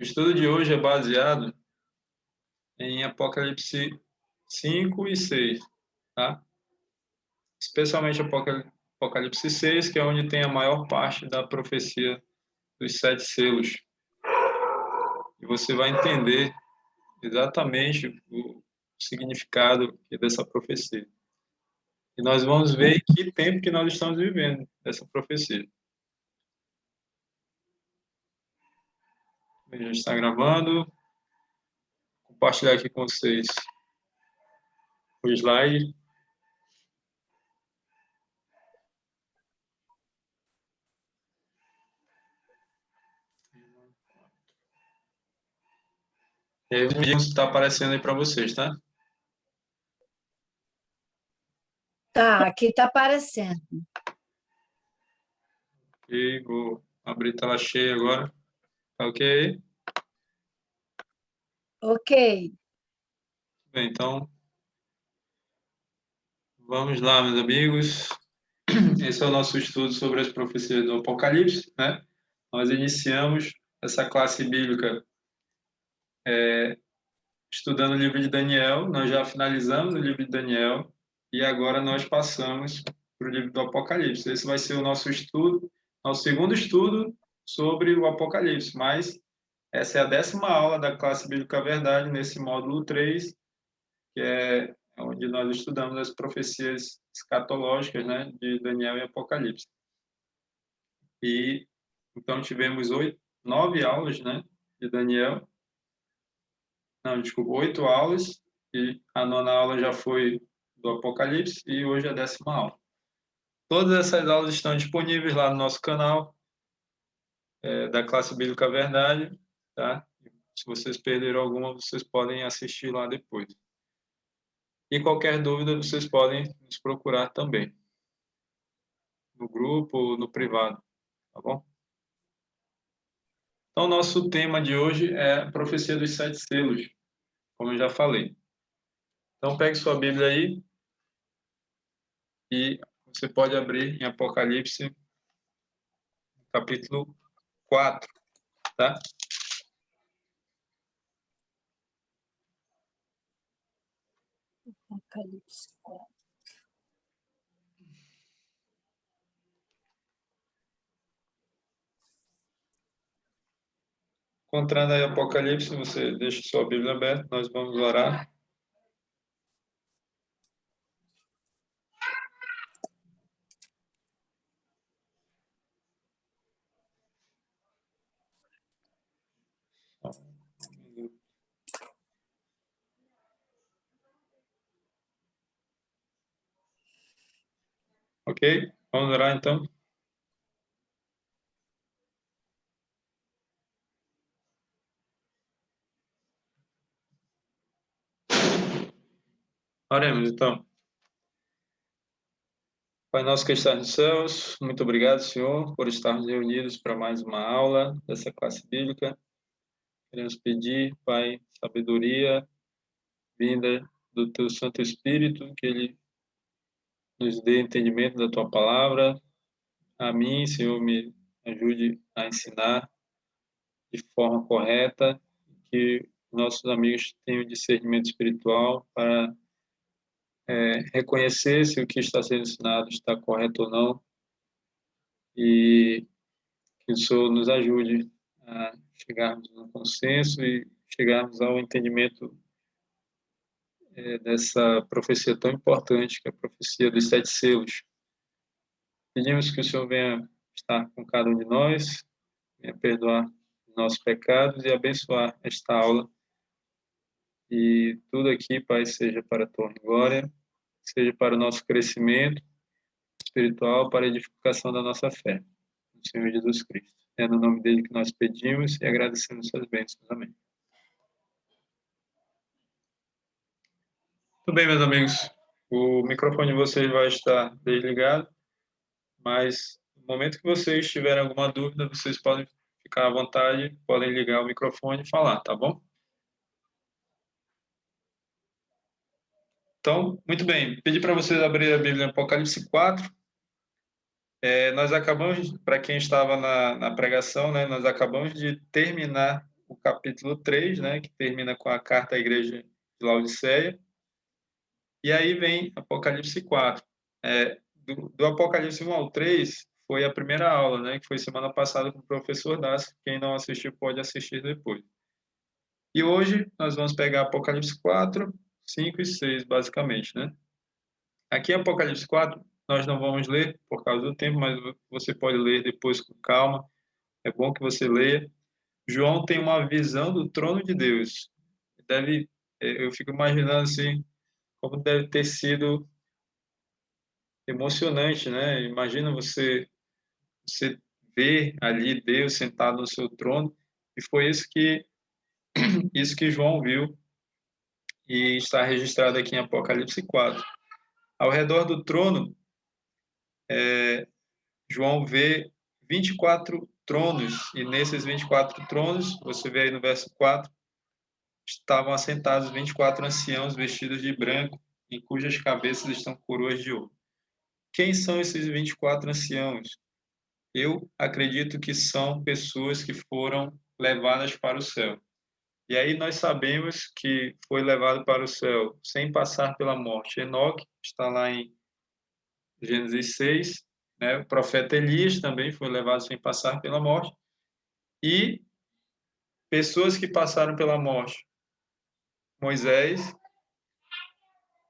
O estudo de hoje é baseado em Apocalipse 5 e 6, tá? Especialmente Apocalipse 6, que é onde tem a maior parte da profecia dos 7 selos. E você vai entender exatamente o significado dessa profecia. E nós vamos ver em que tempo que nós estamos vivendo essa profecia. Já está gravando. Vou compartilhar aqui com vocês o slide. E aí, me digam se está aparecendo aí para vocês, tá? Tá, aqui está aparecendo. E vou abrir tela cheia agora. Tá ok? Ok. Bem, então, vamos lá, meus amigos. Esse é o nosso estudo sobre as profecias do Apocalipse, né? Nós iniciamos essa classe bíblica estudando o livro de Daniel. Nós já finalizamos o livro de Daniel e agora nós passamos para o livro do Apocalipse. Esse vai ser o nosso estudo, nosso segundo estudo sobre o Apocalipse, mas essa é a 10ª aula da classe Bíblica Verdade, nesse módulo 3, que é onde nós estudamos as profecias escatológicas, né, de Daniel e Apocalipse. E então tivemos 9 aulas, né, de Daniel. Não, desculpa, 8 aulas, e a 9ª aula já foi do Apocalipse e hoje é a 10ª aula. Todas essas aulas estão disponíveis lá no nosso canal da classe Bíblica Verdade, tá? Se vocês perderam alguma, vocês podem assistir lá depois. E qualquer dúvida, vocês podem nos procurar também, no grupo ou no privado, tá bom? Então, nosso tema de hoje é a profecia dos 7 selos, como eu já falei. Então, pegue sua Bíblia aí e você pode abrir em Apocalipse, capítulo 4, tá? Apocalipse 4. Encontrando aí Apocalipse, você deixa sua Bíblia aberta, nós vamos orar. Ok? Vamos orar então? Oremos então. Pai nosso que está nos céus, muito obrigado, Senhor, por estarmos reunidos para mais uma aula dessa classe bíblica. Queremos pedir, Pai, sabedoria vinda do Teu Santo Espírito, que Ele nos dê entendimento da Tua palavra. A mim, Senhor, me ajude a ensinar de forma correta, que nossos amigos tenham discernimento espiritual para reconhecer se o que está sendo ensinado está correto ou não, e que o Senhor nos ajude a chegarmos no consenso e chegarmos ao entendimento dessa profecia tão importante, que é a profecia dos 7 selos. Pedimos que o Senhor venha estar com cada um de nós, venha perdoar os nossos pecados e abençoar esta aula. E tudo aqui, Pai, seja para a Tua glória, seja para o nosso crescimento espiritual, para a edificação da nossa fé, no Senhor Jesus Cristo. É no nome dele que nós pedimos e agradecemos suas bênçãos. Amém. Tudo bem, meus amigos. O microfone de vocês vai estar desligado, mas no momento que vocês tiverem alguma dúvida, vocês podem ficar à vontade, podem ligar o microfone e falar, tá bom? Então, muito bem. Pedi para vocês abrirem a Bíblia em Apocalipse 4. Nós acabamos, para quem estava na pregação, né, nós acabamos de terminar o capítulo 3, né, que termina com a carta à igreja de Laodiceia. E aí vem Apocalipse 4. Do Apocalipse 1 ao 3 foi a primeira aula, né, que foi semana passada com o professor Dácio. Quem não assistiu pode assistir depois. E hoje nós vamos pegar Apocalipse 4, 5 e 6, basicamente, né? Aqui em Apocalipse 4, nós não vamos ler por causa do tempo, mas você pode ler depois com calma. É bom que você leia. João tem uma visão do trono de Deus. Eu fico imaginando assim, como deve ter sido emocionante, né? Imagina você ver ali Deus sentado no seu trono, e foi isso que João viu e está registrado aqui em Apocalipse 4. Ao redor do trono, João vê 24 tronos, e nesses 24 tronos, você vê aí no verso 4, estavam assentados 24 anciãos vestidos de branco, em cujas cabeças estão coroas de ouro. Quem são esses 24 anciãos? Eu acredito que são pessoas que foram levadas para o céu. E aí nós sabemos que foi levado para o céu sem passar pela morte. Enoque está lá em Gênesis 6, né? O profeta Elias também foi levado sem passar pela morte. E pessoas que passaram pela morte, Moisés,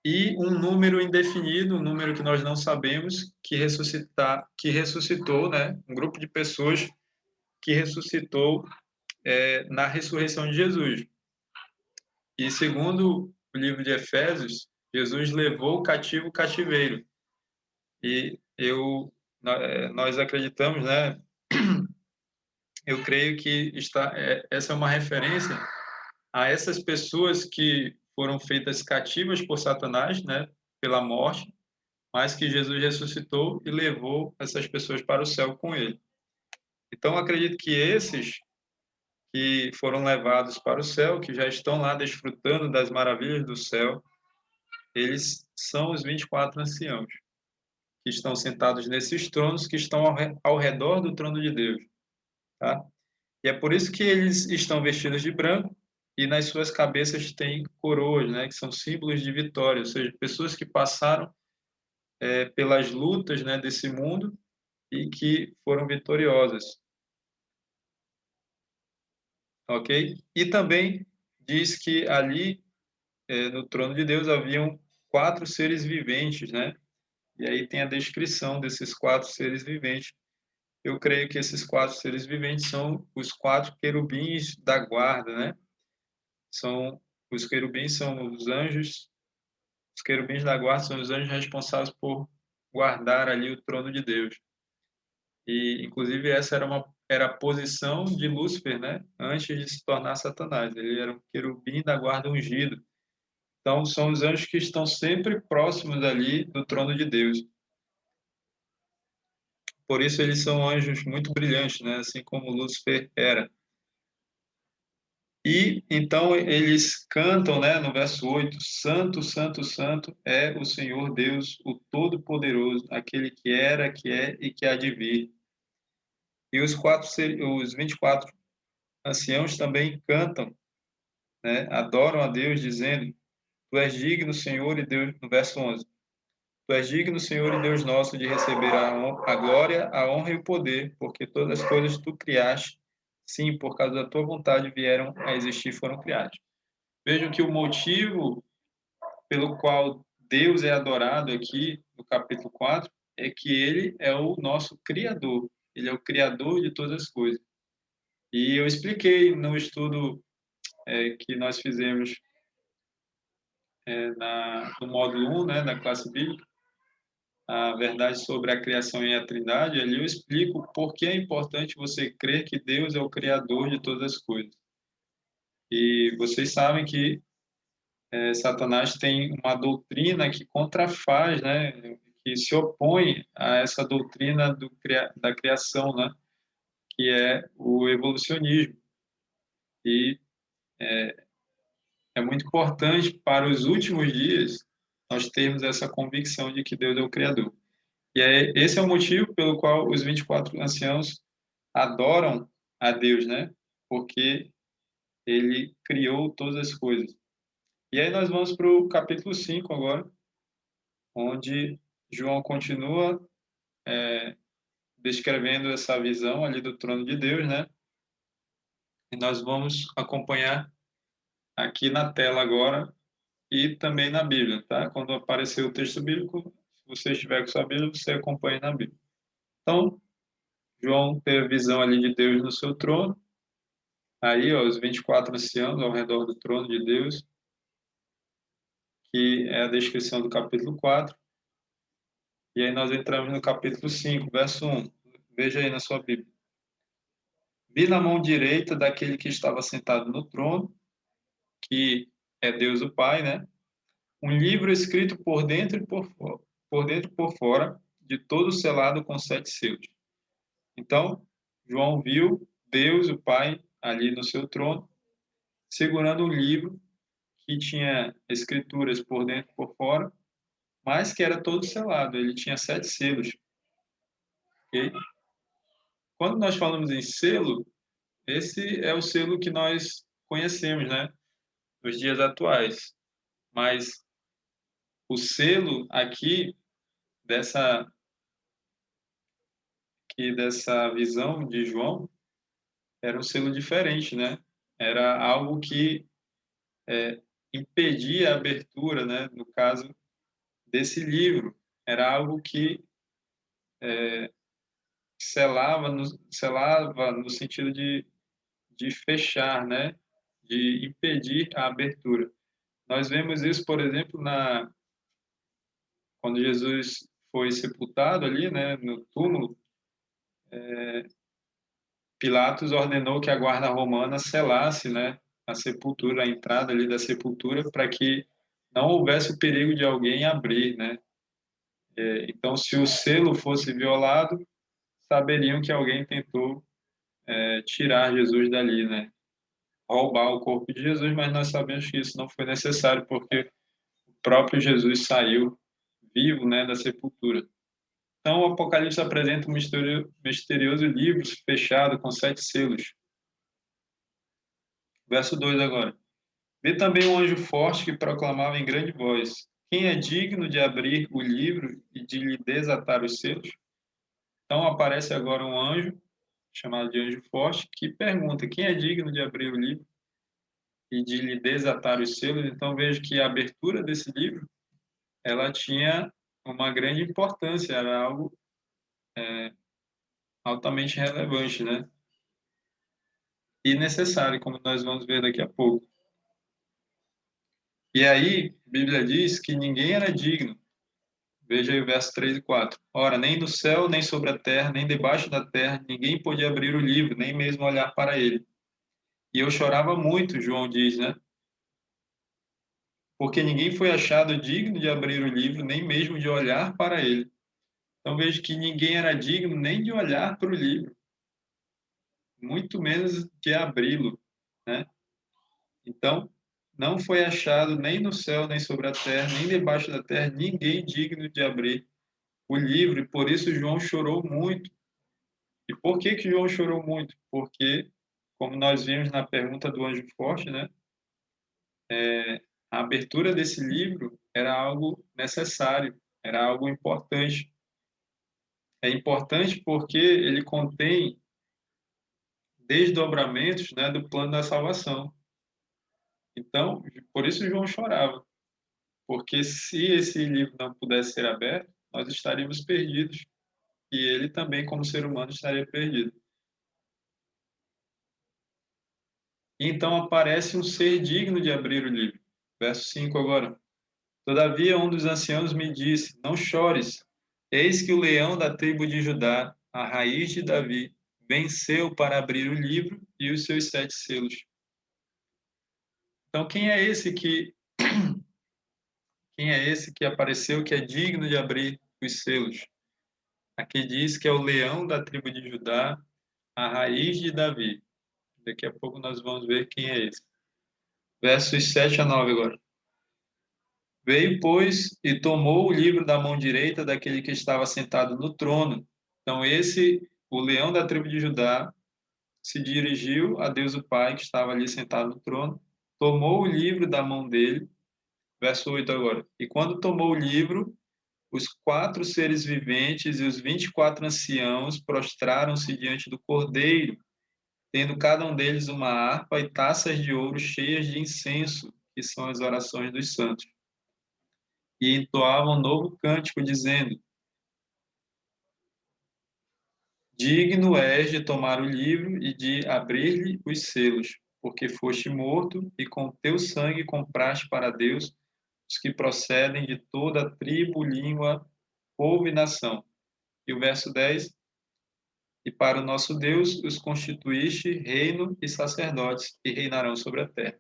e um número indefinido, um número que nós não sabemos, que ressuscitou, né? Um grupo de pessoas que ressuscitou na ressurreição de Jesus. E segundo o livro de Efésios, Jesus levou o cativo o cativeiro. E nós acreditamos, né? Eu creio que essa é uma referência a essas pessoas que foram feitas cativas por Satanás, né? Pela morte, mas que Jesus ressuscitou e levou essas pessoas para o céu com ele. Então, acredito que esses que foram levados para o céu, que já estão lá desfrutando das maravilhas do céu, eles são os 24 anciãos, que estão sentados nesses tronos, que estão ao redor do trono de Deus, tá? E é por isso que eles estão vestidos de branco e nas suas cabeças têm coroas, né, que são símbolos de vitória, ou seja, pessoas que passaram pelas lutas, né, desse mundo e que foram vitoriosas, ok? E também diz que ali no trono de Deus haviam 4 seres viventes, né? E aí tem a descrição desses 4 seres viventes. Eu creio que esses 4 seres viventes são os 4 querubins da guarda, né? Os querubins são os anjos, os querubins da guarda são os anjos responsáveis por guardar ali o trono de Deus. E, inclusive, essa era a posição de Lúcifer, né? Antes de se tornar Satanás. Ele era um querubim da guarda ungido. Então, são os anjos que estão sempre próximos ali do trono de Deus. Por isso, eles são anjos muito brilhantes, né? Assim como Lúcifer era. E então eles cantam, né, no verso 8: Santo, Santo, Santo é o Senhor Deus, o Todo-Poderoso, aquele que era, que é e que há de vir. E os 24 anciãos também cantam, né, adoram a Deus, dizendo: Tu és digno, Senhor e Deus, no verso 11. Tu és digno, Senhor e Deus nosso, de receber a glória, a honra e o poder, porque todas as coisas tu criaste, sim, por causa da tua vontade vieram a existir e foram criadas. Vejam que o motivo pelo qual Deus é adorado aqui no capítulo 4 é que ele é o nosso Criador. Ele é o Criador de todas as coisas. E eu expliquei no estudo que nós fizemos no módulo 1, né, da classe bíblica, a verdade sobre a criação e a trindade. Ali eu explico por que é importante você crer que Deus é o Criador de todas as coisas. E vocês sabem que Satanás tem uma doutrina que contrafaz, né, que se opõe a essa doutrina da criação, né, que é o evolucionismo. E é muito importante para os últimos dias nós termos essa convicção de que Deus é o Criador. E esse é o motivo pelo qual os 24 anciãos adoram a Deus, né, porque ele criou todas as coisas. E aí nós vamos para o capítulo 5 agora, onde João continua descrevendo essa visão ali do trono de Deus, né? E nós vamos acompanhar aqui na tela agora e também na Bíblia, tá? Quando aparecer o texto bíblico, se você estiver com sua Bíblia, você acompanha na Bíblia. Então, João teve a visão ali de Deus no seu trono, aí, ó, os 24 anciãos ao redor do trono de Deus, que é a descrição do capítulo 4. E aí nós entramos no capítulo 5, verso 1. Veja aí na sua Bíblia. Vi na mão direita daquele que estava sentado no trono, que é Deus o Pai, né? Um livro escrito por dentro e por dentro e por fora, de todo selado com 7 selos. Então, João viu Deus o Pai ali no seu trono, segurando um livro que tinha escrituras por dentro e por fora, mas que era todo selado. Ele tinha 7 selos. Okay? Quando nós falamos em selo, esse é o selo que nós conhecemos, né? Nos dias atuais. Mas o selo aqui dessa visão de João era um selo diferente, né? Era algo que impedia a abertura, né? No caso desse livro, era algo que selava no sentido de fechar, né? De impedir a abertura. Nós vemos isso, por exemplo, quando Jesus foi sepultado ali, né? No túmulo, Pilatos ordenou que a guarda romana selasse, né? A sepultura, a entrada ali da sepultura, para que não houvesse o perigo de alguém abrir, né? Então, se o selo fosse violado, saberiam que alguém tentou tirar Jesus dali, né? Roubar o corpo de Jesus, mas nós sabemos que isso não foi necessário, porque o próprio Jesus saiu vivo, né, da sepultura. Então, o Apocalipse apresenta um misterioso livro fechado com 7 selos. Verso 2 agora. Vi também um anjo forte que proclamava em grande voz: quem é digno de abrir o livro e de lhe desatar os selos? Então aparece agora um anjo, chamado de anjo forte, que pergunta: quem é digno de abrir o livro e de lhe desatar os selos? Então vejo que a abertura desse livro, ela tinha uma grande importância, era algo altamente relevante, né? E necessário, como nós vamos ver daqui a pouco. E aí, a Bíblia diz que ninguém era digno. Veja aí o verso 3 e 4. Ora, nem no céu, nem sobre a terra, nem debaixo da terra, ninguém podia abrir o livro, nem mesmo olhar para ele. E eu chorava muito, João diz, né? Porque ninguém foi achado digno de abrir o livro, nem mesmo de olhar para ele. Então vejo que ninguém era digno nem de olhar para o livro, muito menos de abri-lo, né? Então, não foi achado nem no céu, nem sobre a terra, nem debaixo da terra, ninguém digno de abrir o livro, e por isso João chorou muito. E por que João chorou muito? Porque, como nós vimos na pergunta do anjo forte, né? A abertura desse livro era algo necessário, era algo importante. É importante porque ele contém desdobramentos, né, do plano da salvação. Então, por isso João chorava, porque se esse livro não pudesse ser aberto, nós estaríamos perdidos. E ele também, como ser humano, estaria perdido. Então aparece um ser digno de abrir o livro. Verso 5 agora. Todavia um dos anciãos me disse: não chores, eis que o leão da tribo de Judá, a raiz de Davi, venceu para abrir o livro e os seus 7 selos. Então quem é esse que apareceu que é digno de abrir os selos? Aqui diz que é o leão da tribo de Judá, a raiz de Davi. Daqui a pouco nós vamos ver quem é esse. Versos 7 a 9 agora. Veio, pois, e tomou o livro da mão direita daquele que estava sentado no trono. Então, o leão da tribo de Judá, se dirigiu a Deus o Pai, que estava ali sentado no trono, tomou o livro da mão dele, verso 8 agora. E quando tomou o livro, os 4 seres viventes e os 24 anciãos prostraram-se diante do Cordeiro, tendo cada um deles uma harpa e taças de ouro cheias de incenso, que são as orações dos santos. E entoavam um novo cântico, dizendo: Digno és de tomar o livro e de abrir-lhe os selos, porque foste morto e com teu sangue compraste para Deus os que procedem de toda a tribo, língua, povo e nação. E o verso 10: E para o nosso Deus os constituíste reino e sacerdotes, e reinarão sobre a terra.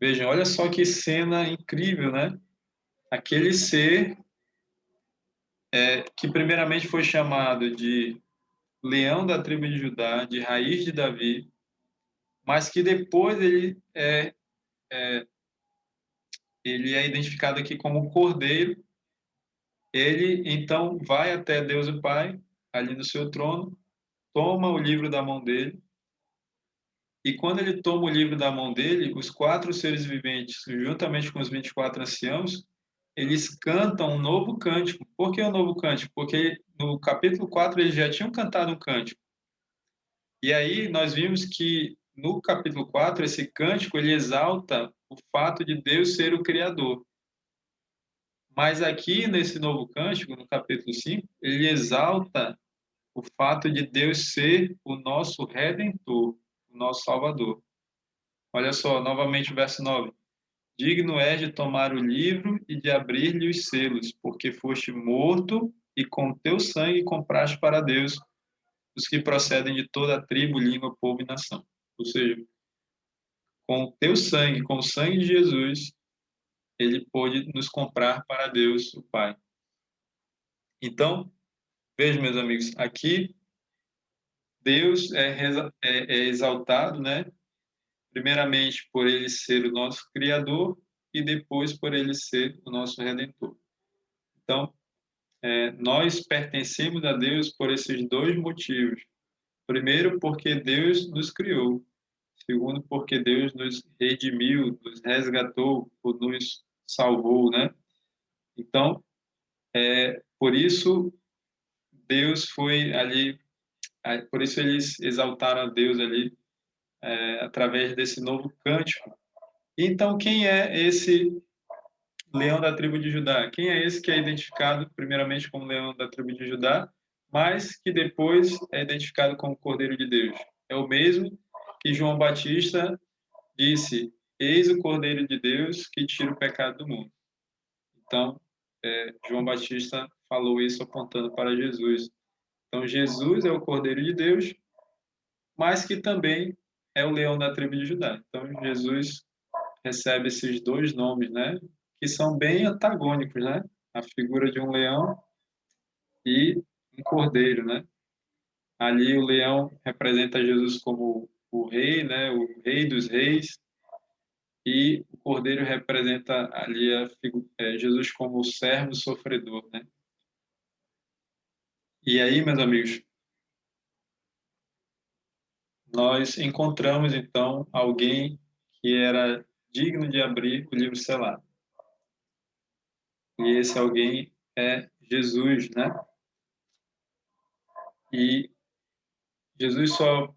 Vejam, olha só que cena incrível, né? Aquele ser que primeiramente foi chamado de leão da tribo de Judá, de raiz de Davi, mas que depois ele é identificado aqui como cordeiro. Ele então vai até Deus o Pai, ali no seu trono, toma o livro da mão dele, e quando ele toma o livro da mão dele, os 4 seres viventes, juntamente com os 24 anciãos, eles cantam um novo cântico. Por que um novo cântico? Porque no capítulo 4 eles já tinham cantado um cântico. E aí nós vimos que no capítulo 4 esse cântico ele exalta o fato de Deus ser o Criador. Mas aqui nesse novo cântico, no capítulo 5, ele exalta o fato de Deus ser o nosso Redentor, o nosso Salvador. Olha só, novamente o verso 9. Digno és de tomar o livro e de abrir-lhe os selos, porque foste morto e com teu sangue compraste para Deus os que procedem de toda a tribo, língua, povo e nação. Ou seja, com o teu sangue, com o sangue de Jesus, ele pôde nos comprar para Deus, o Pai. Então, vejam, meus amigos, aqui Deus é exaltado, né? Primeiramente por ele ser o nosso Criador e depois por ele ser o nosso Redentor. Então, nós pertencemos a Deus por esses dois motivos. Primeiro, porque Deus nos criou. Segundo, porque Deus nos redimiu, nos resgatou, ou nos salvou, né? Então, por isso, Deus foi ali, por isso eles exaltaram a Deus ali, através desse novo cântico. Então, quem é esse leão da tribo de Judá? Quem é esse que é identificado primeiramente como leão da tribo de Judá, mas que depois é identificado como Cordeiro de Deus? É o mesmo que João Batista disse: Eis o Cordeiro de Deus que tira o pecado do mundo. Então, João Batista falou isso apontando para Jesus. Então, Jesus é o Cordeiro de Deus, mas que também é o leão da tribo de Judá. Então, Jesus recebe esses dois nomes, né? Que são bem antagônicos, né? A figura de um leão e um cordeiro, né? Ali o leão representa Jesus como o rei, né? O rei dos reis, e o cordeiro representa ali Jesus como o servo sofredor, né? E aí, meus amigos, nós encontramos então alguém que era digno de abrir o livro selado. E esse alguém é Jesus, né? E Jesus só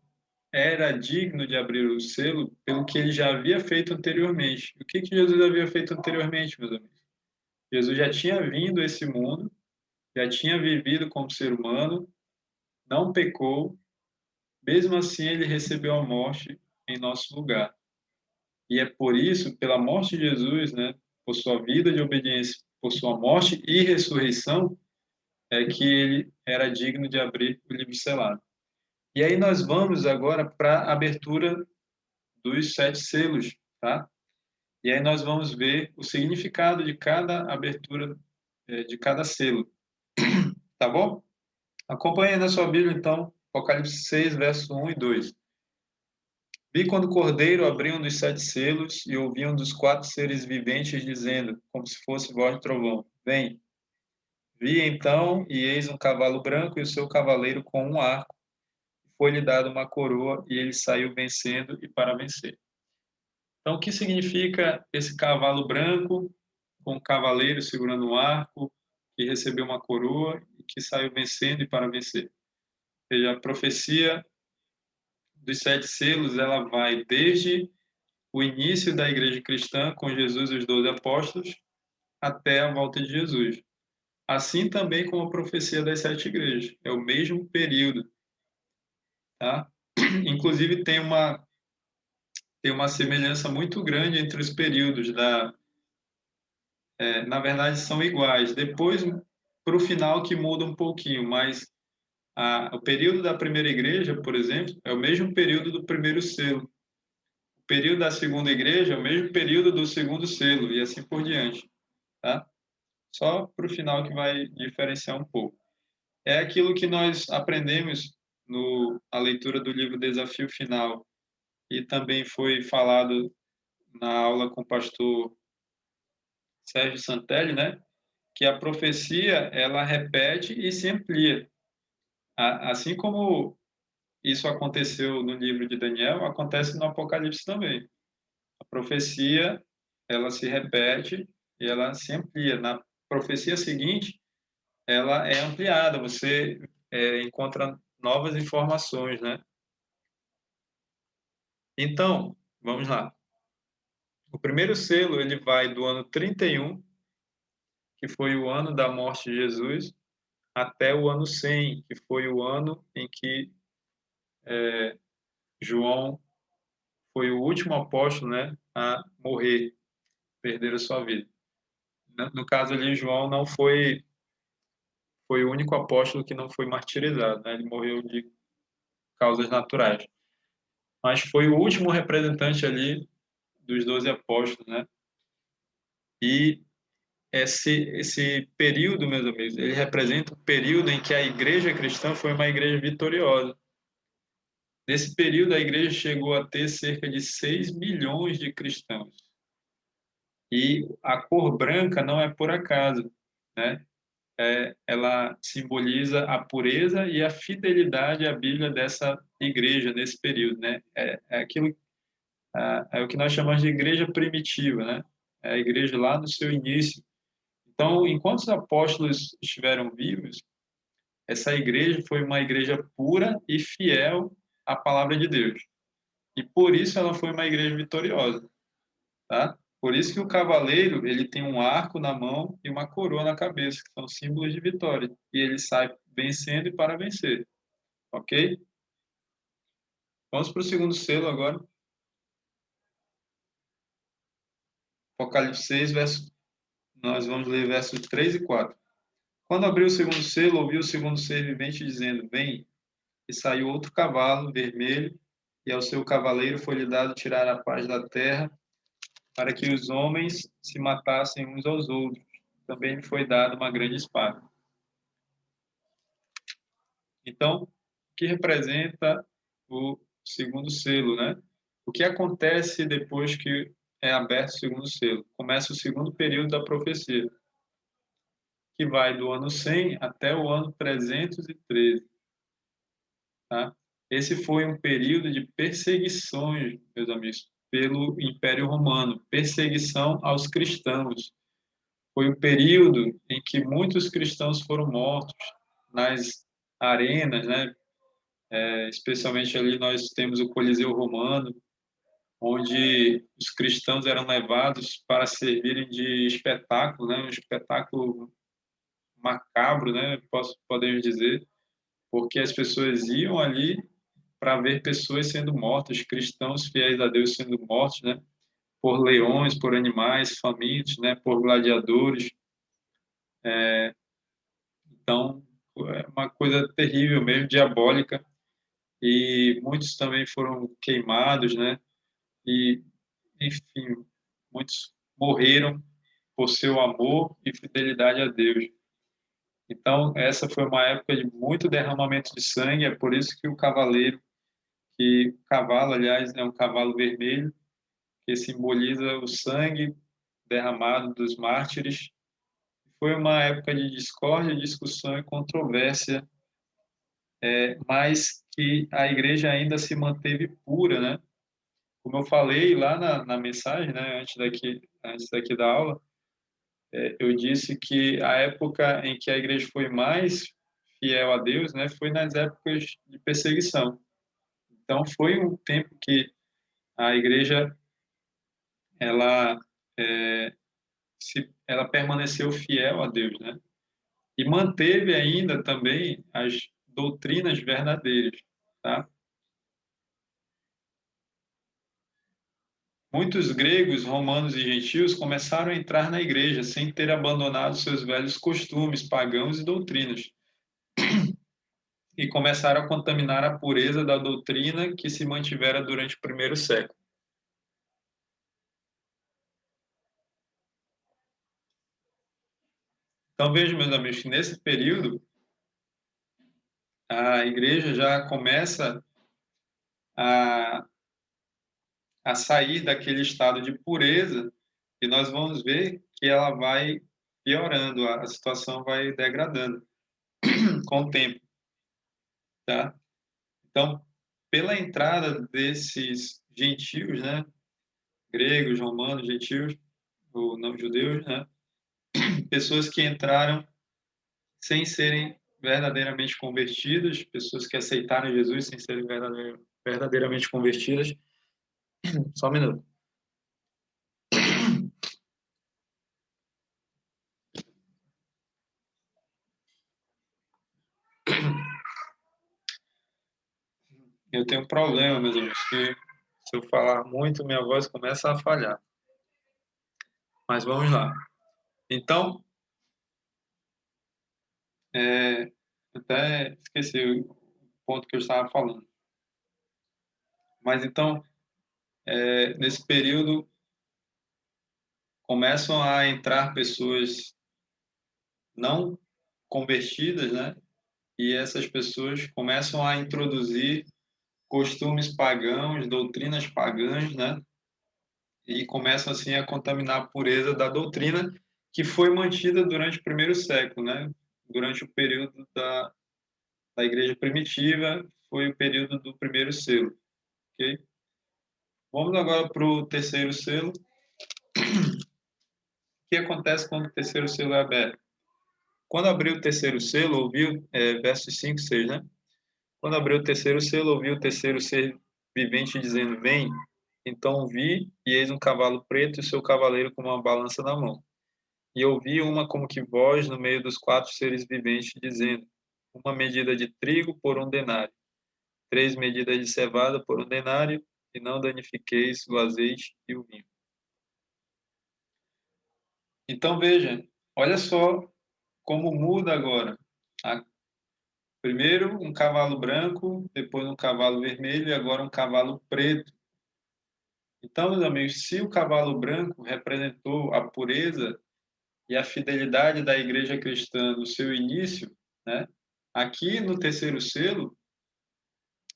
era digno de abrir o selo pelo que ele já havia feito anteriormente. O que Jesus havia feito anteriormente, meus amigos? Jesus já tinha vindo a esse mundo, já tinha vivido como ser humano, não pecou, mesmo assim ele recebeu a morte em nosso lugar. E é por isso, pela morte de Jesus, né, por sua vida de obediência, por sua morte e ressurreição, é que ele era digno de abrir o livro selado. E aí nós vamos agora para a abertura dos 7 selos, tá? E aí nós vamos ver o significado de cada abertura, de cada selo, tá bom? Acompanhe na sua Bíblia, então, Apocalipse 6, verso 1 e 2. Vi quando o Cordeiro abriu um dos 7 selos e ouvi um dos 4 seres viventes dizendo, como se fosse voz de trovão: Vem. Vi então, e eis um cavalo branco e o seu cavaleiro com um arco. foi-lhe dada uma coroa e ele saiu vencendo e para vencer. Então, o que significa esse cavalo branco com um cavaleiro segurando um arco, que recebeu uma coroa e que saiu vencendo e para vencer? Ou seja, a profecia dos 7 selos, ela vai desde o início da igreja cristã, com Jesus e os 12 apóstolos, até a volta de Jesus. Assim também como a profecia das 7 igrejas. É o mesmo período, tá? Inclusive, tem uma semelhança muito grande entre os períodos na verdade, são iguais. Depois, para o final, que muda um pouquinho, mas o período da primeira igreja, por exemplo, é o mesmo período do primeiro selo. O período da segunda igreja é o mesmo período do segundo selo, e assim por diante, tá? Só para o final que vai diferenciar um pouco. É aquilo que nós aprendemos na leitura do livro Desafio Final, e também foi falado na aula com o pastor Sérgio Santelli, né? Que a profecia, ela repete e se amplia. Assim como isso aconteceu no livro de Daniel, acontece no Apocalipse também. A profecia, ela se repete e ela se amplia. Na profecia seguinte, ela é ampliada, você encontra novas informações, né? Então, vamos lá. O primeiro selo, ele vai do ano 31, que foi o ano da morte de Jesus, até o ano 100, que foi o ano em que João foi o último apóstolo, né, a morrer, perder a sua vida. No caso ali, João não foi o único apóstolo que não foi martirizado, né? Ele morreu de causas naturais. Mas foi o último representante ali dos 12 apóstolos, né? E esse período, meus amigos, ele representa o período em que a igreja cristã foi uma igreja vitoriosa. Nesse período, a igreja chegou a ter cerca de 6 milhões de cristãos. E a cor branca não é por acaso, né? Ela simboliza a pureza e a fidelidade à Bíblia dessa igreja nesse período, né? É o que nós chamamos de igreja primitiva, né? É a igreja lá no seu início. Então, enquanto os apóstolos estiveram vivos, essa igreja foi uma igreja pura e fiel à palavra de Deus. E por isso ela foi uma igreja vitoriosa, tá? Por isso que o cavaleiro, ele tem um arco na mão e uma coroa na cabeça, que são símbolos de vitória. E ele sai vencendo e para vencer, ok? Vamos para o segundo selo agora. Apocalipse 6, nós vamos ler versos 3 e 4. Quando abriu o segundo selo, ouvi o segundo ser vivente dizendo: Vem, e saiu outro cavalo vermelho, e ao seu cavaleiro foi-lhe dado tirar a paz da terra, para que os homens se matassem uns aos outros. Também lhe foi dada uma grande espada. Então, o que representa o segundo selo, né? O que acontece depois que é aberto o segundo selo? Começa o segundo período da profecia, que vai do ano 100 até o ano 313, tá? Esse foi um período de perseguições, meus amigos, pelo Império Romano, perseguição aos cristãos. Foi um período em que muitos cristãos foram mortos nas arenas, né? Especialmente ali nós temos o Coliseu Romano, onde os cristãos eram levados para servirem de espetáculo, né? Um espetáculo macabro, né? Podemos dizer, porque as pessoas iam ali para ver pessoas sendo mortas, cristãos fiéis a Deus sendo mortos, né? Por leões, por animais famintos, né? Por gladiadores. Então, é uma coisa terrível mesmo, diabólica. E muitos também foram queimados, né? E, enfim, muitos morreram por seu amor e fidelidade a Deus. Então, essa foi uma época de muito derramamento de sangue, é por isso que que o cavalo, aliás, é um cavalo vermelho, que simboliza o sangue derramado dos mártires. Foi uma época de discórdia, discussão e controvérsia mas que a igreja ainda se manteve pura, né? Como eu falei lá na mensagem, né, antes daqui da aula, eu disse que a época em que a igreja foi mais fiel a Deus, né, foi nas épocas de perseguição. Então, foi um tempo que a igreja ela é, ela permaneceu fiel a Deus, né? E manteve ainda também as doutrinas verdadeiras, tá? Muitos gregos, romanos e gentios começaram a entrar na igreja sem ter abandonado seus velhos costumes pagãos e doutrinas, e começaram a contaminar a pureza da doutrina que se mantivera durante o primeiro século. Então, vejo, meus amigos, que nesse período a igreja já começa a, a sair daquele estado de pureza e nós vamos ver que ela vai piorando, a situação vai degradando com o tempo, tá? Então, pela entrada desses gentios, né, gregos, romanos, gentios, ou não judeus, né, pessoas que entraram sem serem verdadeiramente convertidas, pessoas que aceitaram Jesus sem serem verdadeiramente convertidas. Só um minuto. Eu tenho um problema, meus amigos, que se eu falar muito, minha voz começa a falhar. Mas vamos lá. Então, até esqueci o ponto que eu estava falando. Mas então, nesse período, começam a entrar pessoas não convertidas, né? E essas pessoas começam a introduzir costumes pagãos, doutrinas pagãs, né? E começam assim a contaminar a pureza da doutrina que foi mantida durante o primeiro século, né? Durante o período da igreja primitiva, foi o período do primeiro selo, ok? Vamos agora para o terceiro selo. O que acontece quando o terceiro selo é aberto? Quando abriu o terceiro selo, ouviu, versos 5 e 6, né? Quando abriu o terceiro selo, ouviu o terceiro ser vivente dizendo: Vem. Então vi, e eis um cavalo preto e seu cavaleiro com uma balança na mão. E ouvi uma como que voz no meio dos quatro seres viventes, dizendo: Uma medida de trigo por um denário, 3 medidas de cevada por um denário, e não danifiqueis o azeite e o vinho. Então veja, olha só como muda agora. Primeiro um cavalo branco, depois um cavalo vermelho e agora um cavalo preto. Então, meus amigos, se o cavalo branco representou a pureza e a fidelidade da igreja cristã no seu início, né? Aqui no terceiro selo,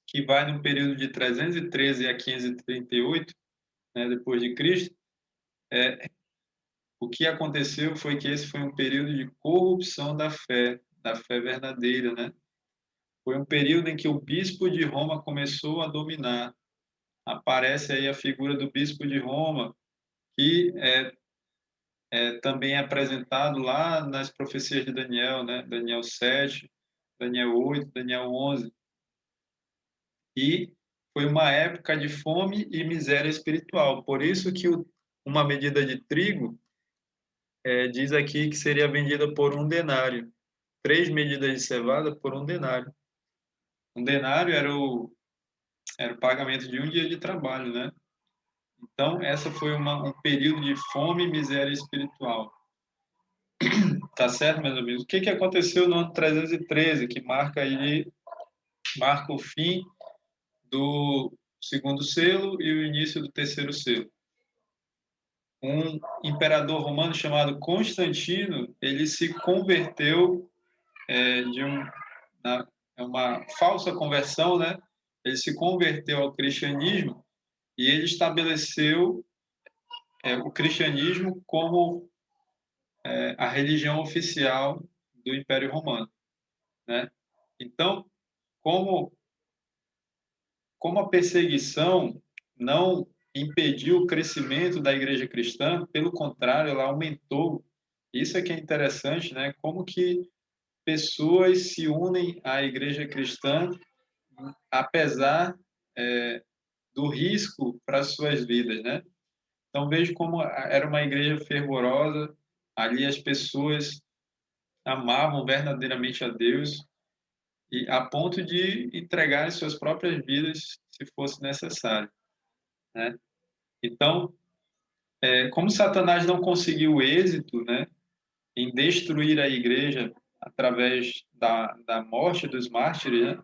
que vai no período de 313 a 538, né, depois de Cristo, o que aconteceu foi que esse foi um período de corrupção da fé verdadeira, né? Foi um período em que o bispo de Roma começou a dominar. Aparece aí a figura do bispo de Roma, que também é apresentado lá nas profecias de Daniel, né? Daniel 7, Daniel 8, Daniel 11. E foi uma época de fome e miséria espiritual. Por isso que uma medida de trigo diz aqui que seria vendida por um denário. 3 medidas de cevada por um denário. Um denário era o pagamento de um dia de trabalho, né? Então, essa foi um período de fome e miséria espiritual. Tá certo, meus amigos? O que aconteceu no ano 313, que marca o fim do segundo selo e o início do terceiro selo? Um imperador romano chamado Constantino, ele se converteu de uma falsa conversão, né? Ele se converteu ao cristianismo e ele estabeleceu o cristianismo como a religião oficial do Império Romano, né? Então, como, como a perseguição não impediu o crescimento da igreja cristã, pelo contrário, ela aumentou. Isso é que é interessante, né? Como que pessoas se unem à igreja cristã, apesar do risco para as suas vidas, né? Então vejo como era uma igreja fervorosa, ali as pessoas amavam verdadeiramente a Deus e a ponto de entregarem suas próprias vidas se fosse necessário, né? Então, como Satanás não conseguiu êxito, né, em destruir a igreja através da morte dos mártires, né,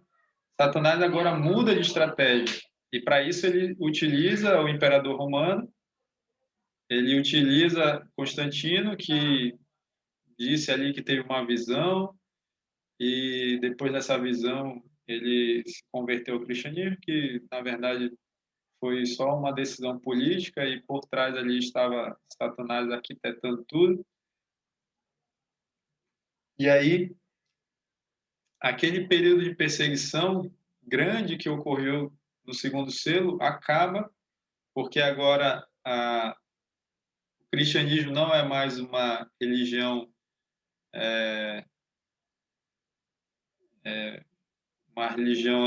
Satanás agora muda de estratégia. E para isso ele utiliza o imperador romano, ele utiliza Constantino, que disse ali que teve uma visão, e depois dessa visão ele se converteu ao cristianismo, que na verdade foi só uma decisão política e por trás ali estava Satanás arquitetando tudo. E aí, aquele período de perseguição grande que ocorreu no segundo selo acaba, porque agora o cristianismo não é mais uma religião,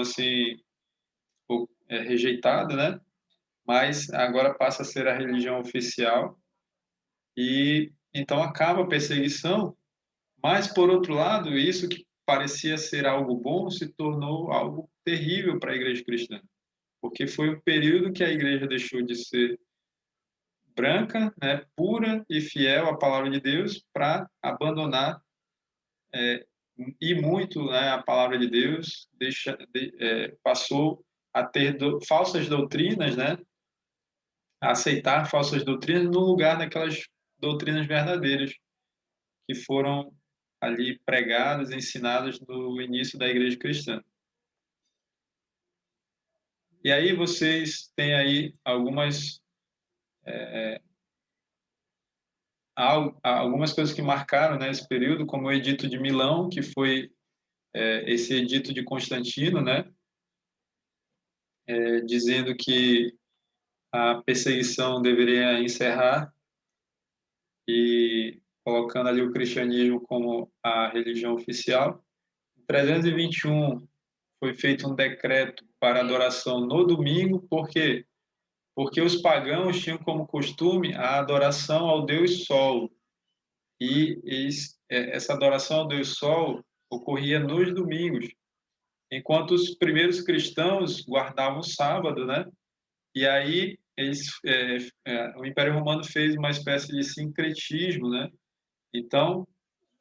assim, rejeitada, né? Mas agora passa a ser a religião oficial e então acaba a perseguição. Mas, por outro lado, isso que parecia ser algo bom se tornou algo terrível para a igreja cristã, porque foi um período que a igreja deixou de ser branca, né, pura e fiel à palavra de Deus para abandonar e muito, né, a palavra de Deus, passou a ter falsas doutrinas, né, a aceitar falsas doutrinas no lugar daquelas doutrinas verdadeiras que foram ali pregadas, ensinadas no início da igreja cristã. E aí vocês têm aí algumas coisas que marcaram, né, esse período, como o Edito de Milão, que foi esse edito de Constantino, né, dizendo que a perseguição deveria encerrar e colocando ali o cristianismo como a religião oficial. Em 321 foi feito um decreto para adoração no domingo, por quê? Porque os pagãos tinham como costume a adoração ao Deus Sol, e essa adoração ao Deus Sol ocorria nos domingos, enquanto os primeiros cristãos guardavam o sábado, né? E aí o Império Romano fez uma espécie de sincretismo, né? Então,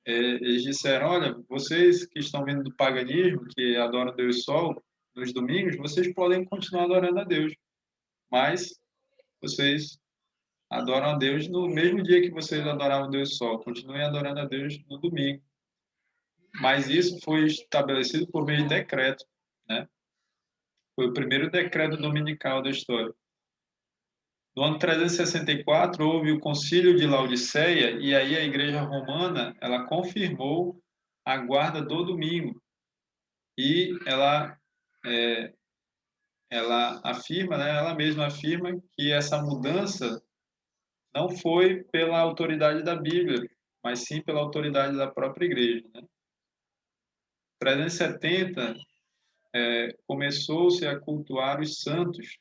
eles disseram, olha, vocês que estão vindo do paganismo, que adoram Deus Sol nos domingos, vocês podem continuar adorando a Deus, mas vocês adoram a Deus no mesmo dia que vocês adoravam o Deus Sol, continuem adorando a Deus no domingo. Mas isso foi estabelecido por meio de decreto, né? Foi o primeiro decreto dominical da história. No ano 364 houve o Concílio de Laodiceia e aí a Igreja Romana ela confirmou a guarda do domingo e ela afirma, né, ela mesma afirma que essa mudança não foi pela autoridade da Bíblia, mas sim pela autoridade da própria Igreja, né? 370 começou-se a cultuar os santos,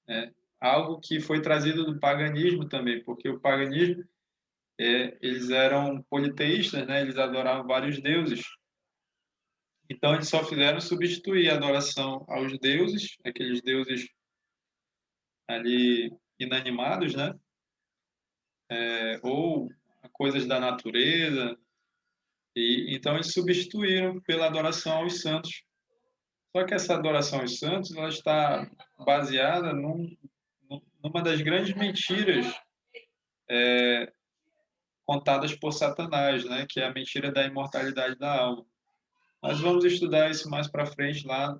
né? Algo que foi trazido do paganismo também, porque o paganismo eles eram politeístas, né? Eles adoravam vários deuses. Então eles só fizeram substituir a adoração aos deuses, aqueles deuses ali inanimados, né? Ou coisas da natureza. E então eles substituíram pela adoração aos santos. Só que essa adoração aos santos ela está baseada numa das grandes mentiras contadas por Satanás, né? Que é a mentira da imortalidade da alma. Nós vamos estudar isso mais para frente lá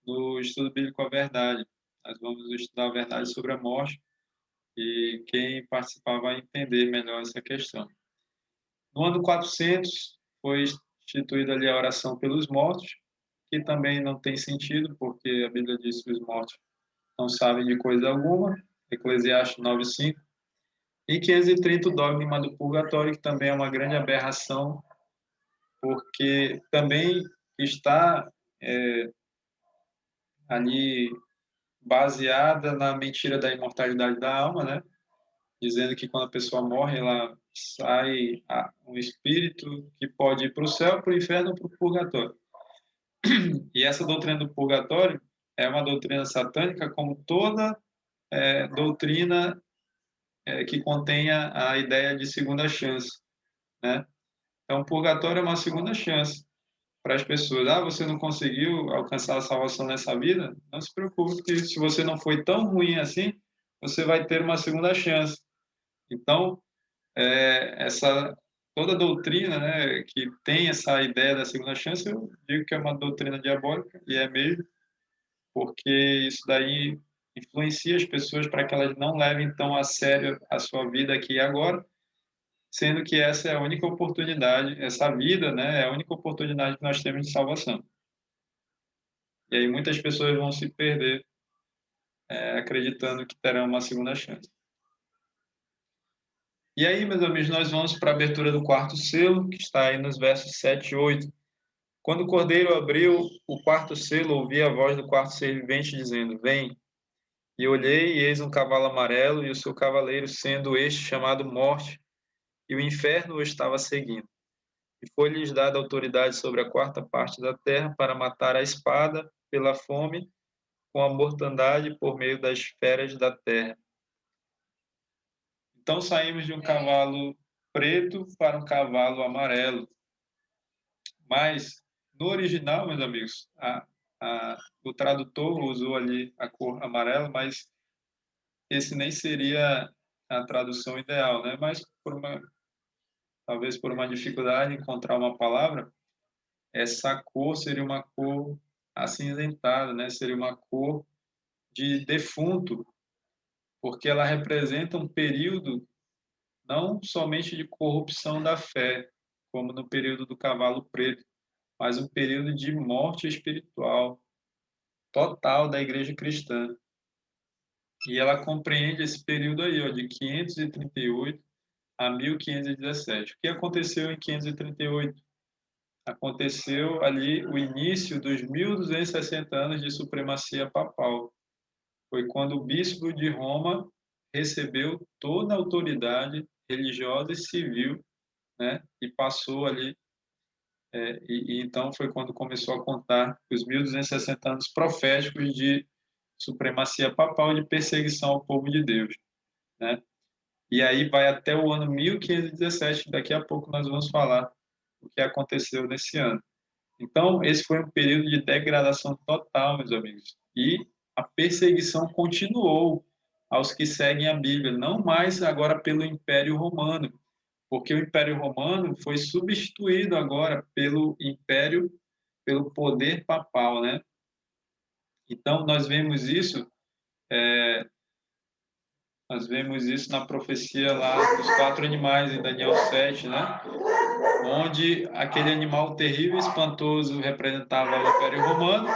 no estudo bíblico A Verdade. Nós vamos estudar a verdade sobre a morte e quem participar vai entender melhor essa questão. No ano 400 foi instituída ali a oração pelos mortos que também não tem sentido, porque a Bíblia diz que os mortos não sabem de coisa alguma, Eclesiastes 9:5, e 530 o dogma do purgatório, que também é uma grande aberração, porque também está ali baseada na mentira da imortalidade da alma, né? Dizendo que quando a pessoa morre, ela sai um espírito que pode ir para o céu, para o inferno ou para o purgatório. E essa doutrina do purgatório é uma doutrina satânica, como toda doutrina que contenha a ideia de segunda chance, né? Então, o purgatório é uma segunda chance para as pessoas. Ah, você não conseguiu alcançar a salvação nessa vida? Não se preocupe, porque se você não foi tão ruim assim, você vai ter uma segunda chance. Então, essa toda doutrina, né, que tem essa ideia da segunda chance, eu digo que é uma doutrina diabólica, e é mesmo, porque isso daí influencia as pessoas para que elas não levem tão a sério a sua vida aqui e agora, sendo que essa é a única oportunidade, essa vida, né, é a única oportunidade que nós temos de salvação. E aí muitas pessoas vão se perder acreditando que terão uma segunda chance. E aí, meus amigos, nós vamos para a abertura do quarto selo, que está aí nos versos 7 e 8. Quando o cordeiro abriu o quarto selo, ouvi a voz do quarto ser vivente dizendo: Vem. E olhei, e eis um cavalo amarelo, e o seu cavaleiro, sendo este chamado Morte, e o inferno o estava seguindo. E foi-lhes dada autoridade sobre a quarta parte da terra para matar a espada, pela fome, com a mortandade por meio das feras da terra. Então saímos de um cavalo preto para um cavalo amarelo. Mas, no original, meus amigos, o tradutor usou ali a cor amarela, mas esse nem seria a tradução ideal, né? Mas talvez por uma dificuldade em encontrar uma palavra, essa cor seria uma cor acinzentada, né? Seria uma cor de defunto, porque ela representa um período não somente de corrupção da fé, como no período do cavalo preto, mas um período de morte espiritual total da igreja cristã. E ela compreende esse período aí, ó, de 538 a 1517. O que aconteceu em 538? Aconteceu ali o início dos 1260 anos de supremacia papal. Foi quando o bispo de Roma recebeu toda a autoridade religiosa e civil, né? E passou ali, e então foi quando começou a contar os 1260 anos proféticos de supremacia papal e de perseguição ao povo de Deus, né? E aí vai até o ano 1517, daqui a pouco nós vamos falar o que aconteceu nesse ano. Então, esse foi um período de degradação total, meus amigos. E a perseguição continuou aos que seguem a Bíblia, não mais agora pelo Império Romano, porque o Império Romano foi substituído agora pelo Império, pelo poder papal, né? Então, nós vemos isso na profecia lá dos 4 animais, em Daniel 7, né? Onde aquele animal terrível e espantoso representava o Império Romano,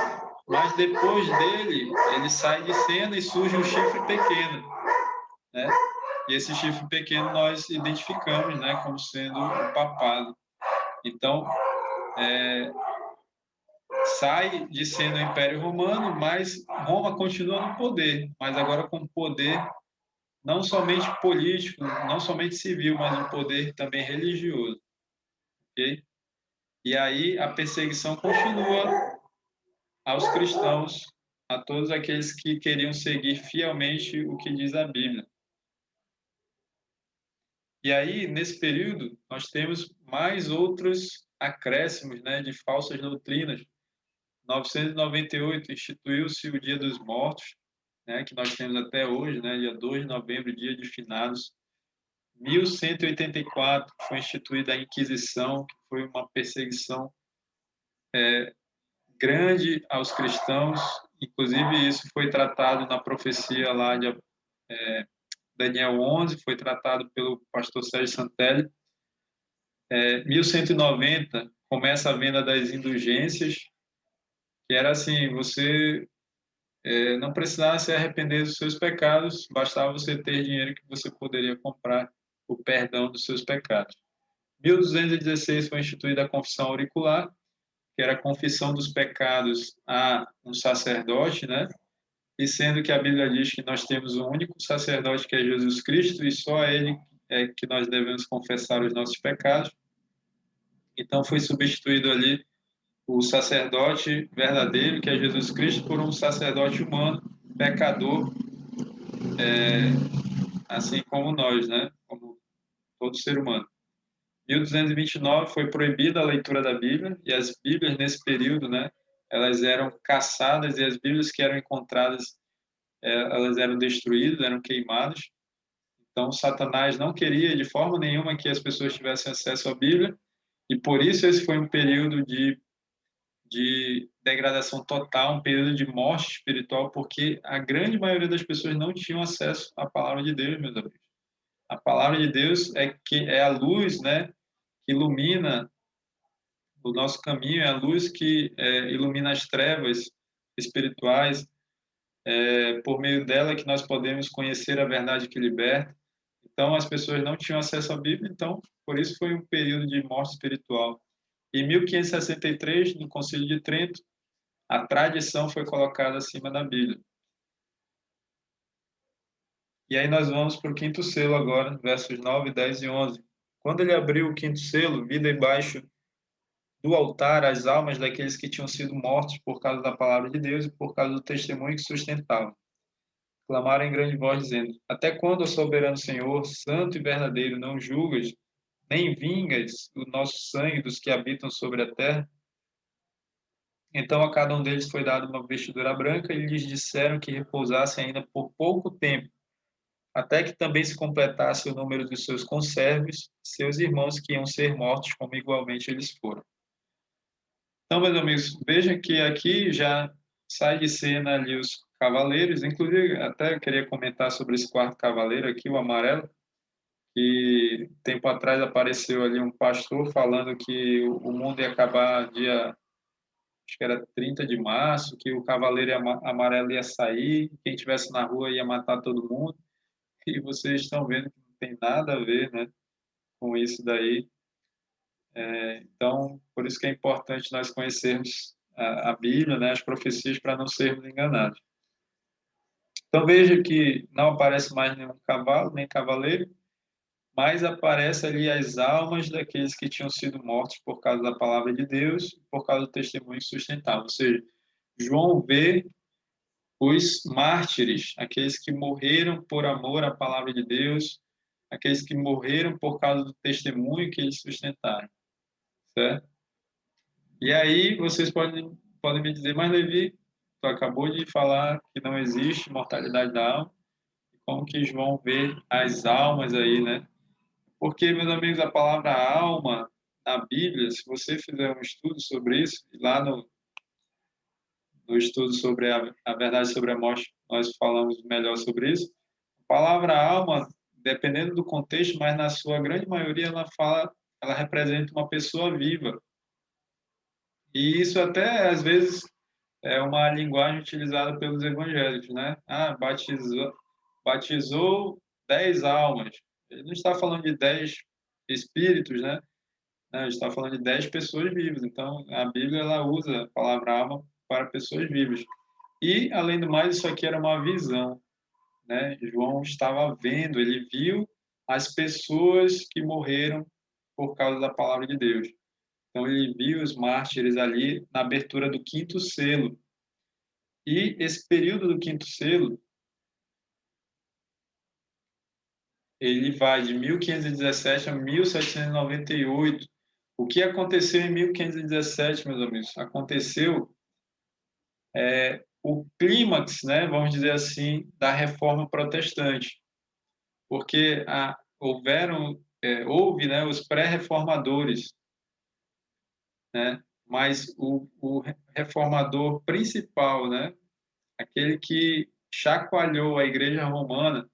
mas depois dele, ele sai de cena e surge um chifre pequeno, né? E esse chifre pequeno nós identificamos, né, como sendo o papado. Então, sai de cena o Império Romano, mas Roma continua no poder, mas agora com poder não somente político, não somente civil, mas um poder também religioso, ok? E aí a perseguição continua aos cristãos, a todos aqueles que queriam seguir fielmente o que diz a Bíblia. E aí, nesse período, nós temos mais outros acréscimos, né, de falsas doutrinas. Em 998 instituiu-se o Dia dos Mortos, né, que nós temos até hoje, né, dia 2 de novembro, dia de finados. 1184 foi instituída a Inquisição, que foi uma perseguição grande aos cristãos. Inclusive, isso foi tratado na profecia lá de Daniel 11, foi tratado pelo pastor Sérgio Santelli. 1190 começa a venda das indulgências, que era assim, você não precisava se arrepender dos seus pecados, bastava você ter dinheiro que você poderia comprar o perdão dos seus pecados. 1216 foi instituída a confissão auricular, que era a confissão dos pecados a um sacerdote, né? E sendo que a Bíblia diz que nós temos um único sacerdote, que é Jesus Cristo, e só a ele é que nós devemos confessar os nossos pecados. Então foi substituído ali o sacerdote verdadeiro, que é Jesus Cristo, por um sacerdote humano, pecador, assim como nós, né? Como todo ser humano. 1229 foi proibida a leitura da Bíblia, e as Bíblias nesse período, né? Elas eram caçadas, e as Bíblias que eram encontradas, elas eram destruídas, eram queimadas. Então, Satanás não queria de forma nenhuma que as pessoas tivessem acesso à Bíblia, e por isso esse foi um período de degradação total, um período de morte espiritual, porque a grande maioria das pessoas não tinham acesso à palavra de Deus, meus amigos. A palavra de Deus é a luz, né, que ilumina o nosso caminho, é a luz que ilumina as trevas espirituais. Por meio dela que nós podemos conhecer a verdade que liberta. Então, as pessoas não tinham acesso à Bíblia, então, por isso foi um período de morte espiritual. Em 1563, no Concílio de Trento, a tradição foi colocada acima da Bíblia. E aí nós vamos para o quinto selo agora, versos 9, 10 e 11. Quando ele abriu o quinto selo, vi debaixo do altar as almas daqueles que tinham sido mortos por causa da palavra de Deus e por causa do testemunho que sustentavam. Clamaram em grande voz, dizendo: Até quando, ó soberano Senhor, santo e verdadeiro, não julgas, nem vingas o nosso sangue dos que habitam sobre a terra? Então a cada um deles foi dada uma vestidura branca e lhes disseram que repousassem ainda por pouco tempo, até que também se completasse o número dos seus conservos, seus irmãos que iam ser mortos, como igualmente eles foram. Então, meus amigos, vejam que aqui já sai de cena ali os cavaleiros, inclusive até eu queria comentar sobre esse quarto cavaleiro aqui, o amarelo, que tempo atrás apareceu ali um pastor falando que o mundo ia acabar dia, acho que era 30 de março, que o cavaleiro amarelo ia sair, quem estivesse na rua ia matar todo mundo, e vocês estão vendo que não tem nada a ver, né, com isso daí. Então, por isso que é importante nós conhecermos a Bíblia, né, as profecias, para não sermos enganados. Então, veja que não aparece mais nenhum cavalo, nem cavaleiro, mas aparece ali as almas daqueles que tinham sido mortos por causa da palavra de Deus, por causa do testemunho que sustentavam. Ou seja, João vê os mártires, aqueles que morreram por amor à palavra de Deus, aqueles que morreram por causa do testemunho que eles sustentaram, certo? E aí vocês podem me dizer, mas Levi, tu acabou de falar que não existe mortalidade da alma, como que João vê as almas aí, né? Porque, meus amigos, a palavra alma na Bíblia, se você fizer um estudo sobre isso, e lá no estudo sobre a verdade sobre a morte, nós falamos melhor sobre isso. A palavra alma, dependendo do contexto, mas na sua grande maioria ela representa uma pessoa viva. E isso até, às vezes, é uma linguagem utilizada pelos evangélicos, né? Ah, batizou 10 almas. Ele não está falando de 10 espíritos, né? Não, ele está falando de 10 pessoas vivas. Então, a Bíblia ela usa a palavra alma para pessoas vivas. E, além do mais, isso aqui era uma visão, né? João estava vendo, ele viu as pessoas que morreram por causa da palavra de Deus. Então, ele viu os mártires ali na abertura do quinto selo. E esse período do quinto selo, ele vai de 1517 a 1798. O que aconteceu em 1517, meus amigos? Aconteceu o clímax, né, vamos dizer assim, da Reforma Protestante, porque houve, né, os pré-reformadores, né, mas o reformador principal, né, aquele que chacoalhou a Igreja Romana,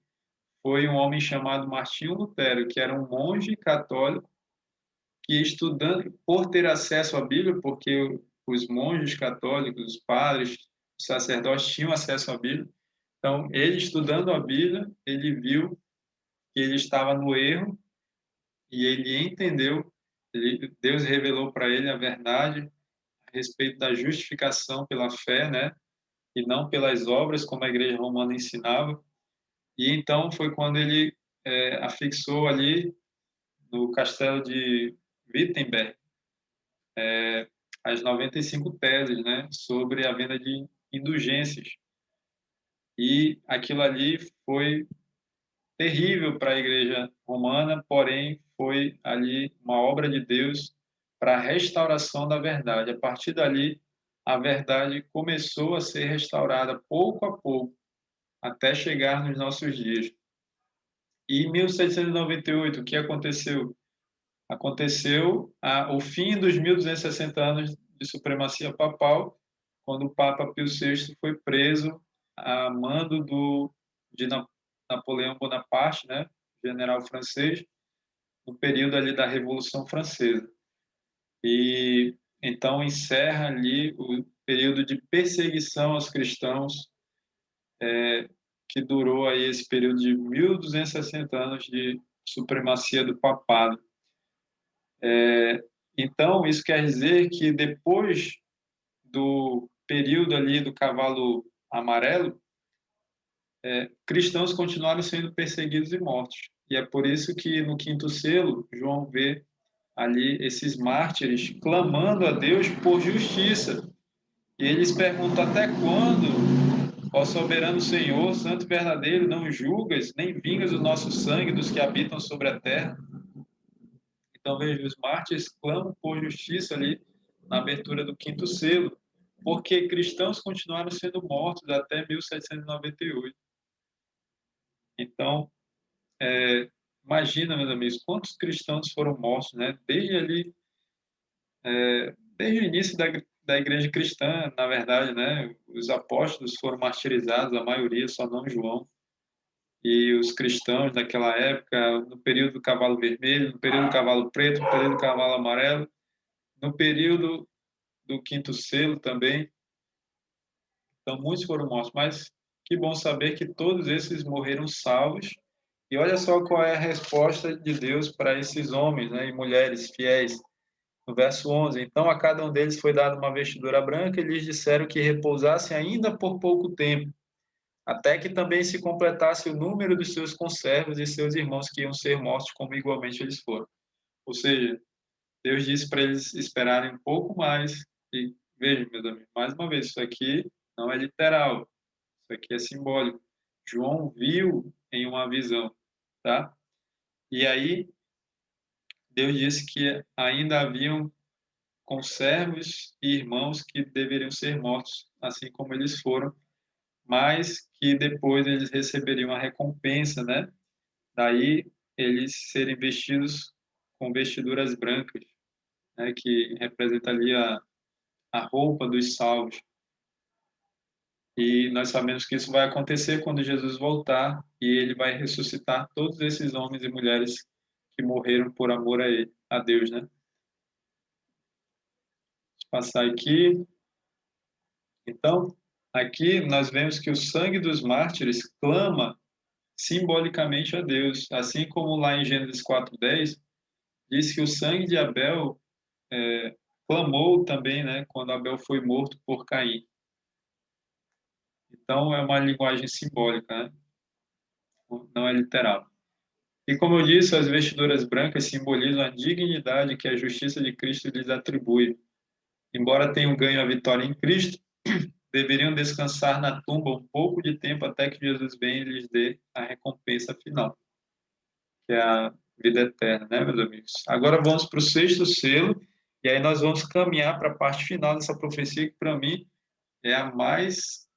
foi um homem chamado Martinho Lutero, que era um monge católico que, estudando, por ter acesso à Bíblia, porque os monges católicos, os padres, os sacerdotes tinham acesso à Bíblia. Então, ele estudando a Bíblia, ele viu que ele estava no erro e ele entendeu, Deus revelou para ele a verdade a respeito da justificação pela fé, né? E não pelas obras, como a igreja romana ensinava. E então foi quando ele afixou ali no castelo de Wittenberg as 95 teses, né, sobre a venda de indulgências. E aquilo ali foi terrível para a igreja romana, porém foi ali uma obra de Deus para a restauração da verdade. A partir dali, a verdade começou a ser restaurada pouco a pouco, até chegar nos nossos dias. E em 1798, o que aconteceu? Aconteceu o fim dos 1260 anos de supremacia papal, quando o Papa Pio VI foi preso a mando de Napoleão Bonaparte, né, general francês, no período ali da Revolução Francesa. E então encerra ali o período de perseguição aos cristãos, que durou aí esse período de 1260 anos de supremacia do papado. Então, isso quer dizer que depois do período ali do cavalo amarelo, cristãos continuaram sendo perseguidos e mortos. E é por isso que no quinto selo, João vê ali esses mártires clamando a Deus por justiça. E eles perguntam: até quando, ó soberano Senhor, santo e verdadeiro, não julgas nem vingas o nosso sangue dos que habitam sobre a terra? Então, veja, os mártires clamam por justiça ali na abertura do quinto selo, porque cristãos continuaram sendo mortos até 1798. Então, imagina, meus amigos, quantos cristãos foram mortos, né? Desde ali, desde o início da igreja cristã, na verdade, né? Os apóstolos foram martirizados, a maioria, só não João. E os cristãos daquela época, no período do cavalo vermelho, no período do cavalo preto, no período do cavalo amarelo, no período do quinto selo também. Então, muitos foram mortos, mas que bom saber que todos esses morreram salvos. E olha só qual é a resposta de Deus para esses homens, né, e mulheres fiéis. No verso 11: então a cada um deles foi dada uma vestidura branca e lhes disseram que repousassem ainda por pouco tempo, até que também se completasse o número dos seus conservos e seus irmãos que iam ser mortos como igualmente eles foram. Ou seja, Deus disse para eles esperarem um pouco mais. E vejam, meus amigos, mais uma vez, isso aqui não é literal, isso aqui é simbólico. João viu em uma visão, tá? E aí Deus disse que ainda haviam conservos e irmãos que deveriam ser mortos, assim como eles foram, mas que depois eles receberiam a recompensa, né? Daí eles serem vestidos com vestiduras brancas, né? Que representa ali a roupa dos salvos. E nós sabemos que isso vai acontecer quando Jesus voltar e ele vai ressuscitar todos esses homens e mulheres que morreram por amor a ele, a Deus, né? Vou passar aqui. Então, aqui nós vemos que o sangue dos mártires clama simbolicamente a Deus, assim como lá em Gênesis 4:10 diz que o sangue de Abel clamou também, né, quando Abel foi morto por Caim. Então é uma linguagem simbólica, né? Não é literal. E como eu disse, as vestiduras brancas simbolizam a dignidade que a justiça de Cristo lhes atribui. Embora tenham ganho a vitória em Cristo, deveriam descansar na tumba um pouco de tempo até que Jesus venha e lhes dê a recompensa final, que é a vida eterna, né, meus amigos? Agora vamos para o sexto selo, e aí nós vamos caminhar para a parte final dessa profecia, que para mim é a mais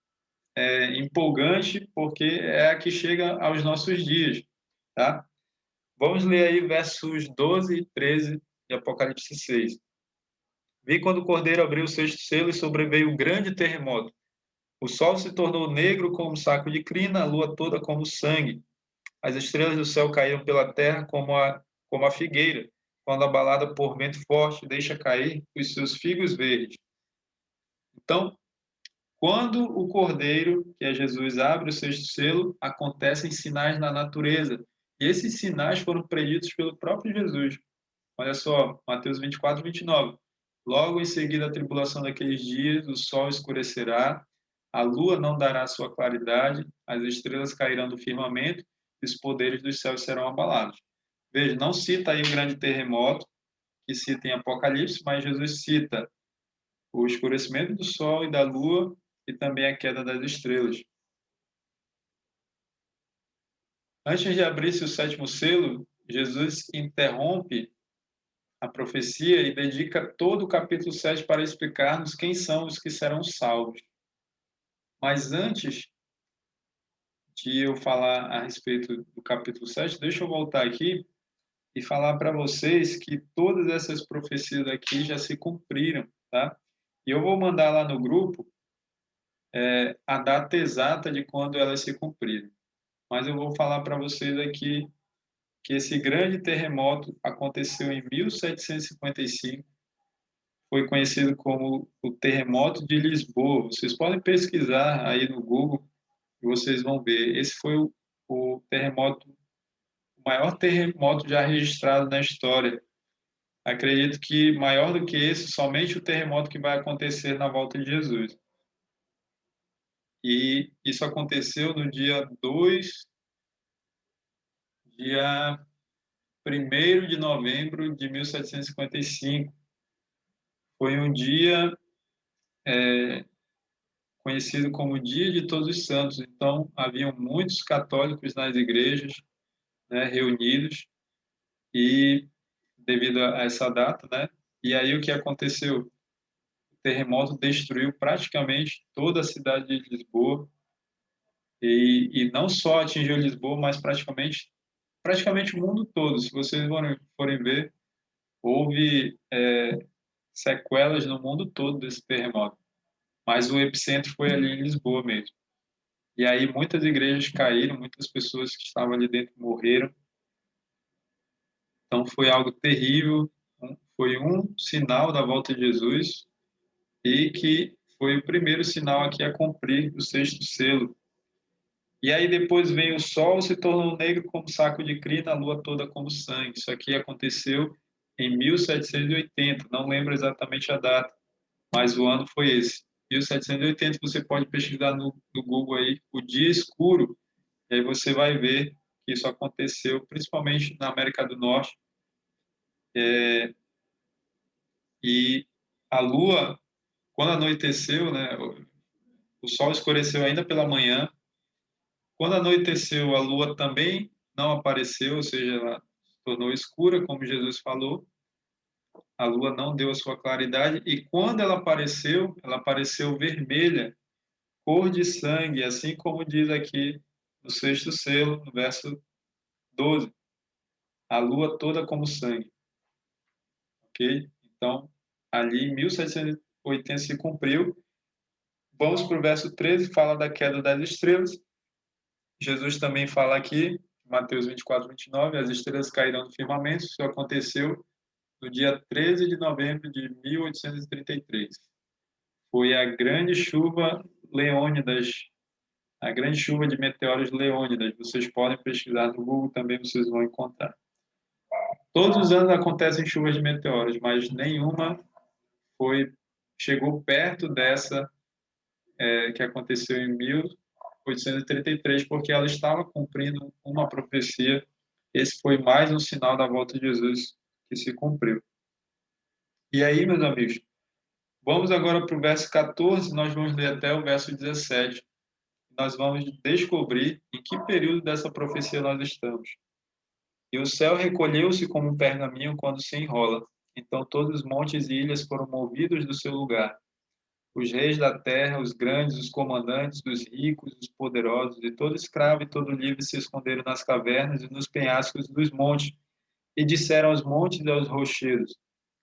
empolgante, porque é a que chega aos nossos dias, tá? Vamos ler aí versos 12 e 13 de Apocalipse 6. Vi quando o Cordeiro abriu o sexto selo e sobreveio um grande terremoto. O sol se tornou negro como um saco de crina, a lua toda como sangue. As estrelas do céu caíram pela terra como a figueira, quando abalada por vento forte deixa cair os seus figos verdes. Então, quando o Cordeiro, que é Jesus, abre o sexto selo, acontecem sinais na natureza. E esses sinais foram preditos pelo próprio Jesus. Olha só, Mateus 24, 29. Logo em seguida a tribulação daqueles dias, o sol escurecerá, a lua não dará sua claridade, as estrelas cairão do firmamento e os poderes dos céus serão abalados. Veja, não cita aí o grande terremoto, que cita em Apocalipse, mas Jesus cita o escurecimento do sol e da lua e também a queda das estrelas. Antes de abrir-se o sétimo selo, Jesus interrompe a profecia e dedica todo o capítulo 7 para explicar-nos quem são os que serão salvos. Mas antes de eu falar a respeito do capítulo 7, deixa eu voltar aqui e falar para vocês que todas essas profecias aqui já se cumpriram, tá? E eu vou mandar lá no grupo a data exata de quando elas se cumpriram. Mas eu vou falar para vocês aqui que esse grande terremoto aconteceu em 1755, foi conhecido como o terremoto de Lisboa. Vocês podem pesquisar aí no Google e vocês vão ver. Esse foi o terremoto, o maior terremoto já registrado na história. Acredito que maior do que esse, somente o terremoto que vai acontecer na volta de Jesus. E isso aconteceu no dia 1º de novembro de 1755. Foi um dia conhecido como Dia de Todos os Santos. Então, haviam muitos católicos nas igrejas, né, reunidos, e devido a essa data, né? E aí o que aconteceu? O terremoto destruiu praticamente toda a cidade de Lisboa, e não só atingiu Lisboa, mas praticamente o mundo todo. Se vocês forem ver, houve sequelas no mundo todo desse terremoto, mas o epicentro foi ali em Lisboa mesmo. E aí muitas igrejas caíram, muitas pessoas que estavam ali dentro morreram. Então foi algo terrível, foi um sinal da volta de Jesus e que foi o primeiro sinal aqui a cumprir o sexto selo. E aí depois veio o sol, se tornou negro como saco de crina, a lua toda como sangue. Isso aqui aconteceu em 1780, não lembro exatamente a data, mas o ano foi esse. 1780, você pode pesquisar no Google aí, o dia escuro, e aí você vai ver que isso aconteceu principalmente na América do Norte. E a lua, quando anoiteceu, né, o sol escureceu ainda pela manhã. Quando anoiteceu, a lua também não apareceu, ou seja, ela se tornou escura, como Jesus falou. A lua não deu a sua claridade. E quando ela apareceu vermelha, cor de sangue, assim como diz aqui no sexto selo, no verso 12. A lua toda como sangue. Ok? Então, ali em 1780 se cumpriu. Vamos para o verso 13, fala da queda das estrelas. Jesus também fala aqui, Mateus 24, 29, as estrelas caíram do firmamento. Isso aconteceu no dia 13 de novembro de 1833. Foi a grande chuva Leônidas, a grande chuva de meteoros Leônidas. Vocês podem pesquisar no Google também, vocês vão encontrar. Todos os anos acontecem chuvas de meteoros, mas nenhuma chegou perto dessa que aconteceu em 1833, porque ela estava cumprindo uma profecia. Esse foi mais um sinal da volta de Jesus que se cumpriu. E aí, meus amigos, vamos agora para o verso 14, nós vamos ler até o verso 17. Nós vamos descobrir em que período dessa profecia nós estamos. E o céu recolheu-se como um pergaminho quando se enrola. Então todos os montes e ilhas foram movidos do seu lugar. Os reis da terra, os grandes, os comandantes, os ricos, os poderosos, e todo escravo e todo livre se esconderam nas cavernas e nos penhascos dos montes, e disseram aos montes e aos rochedos: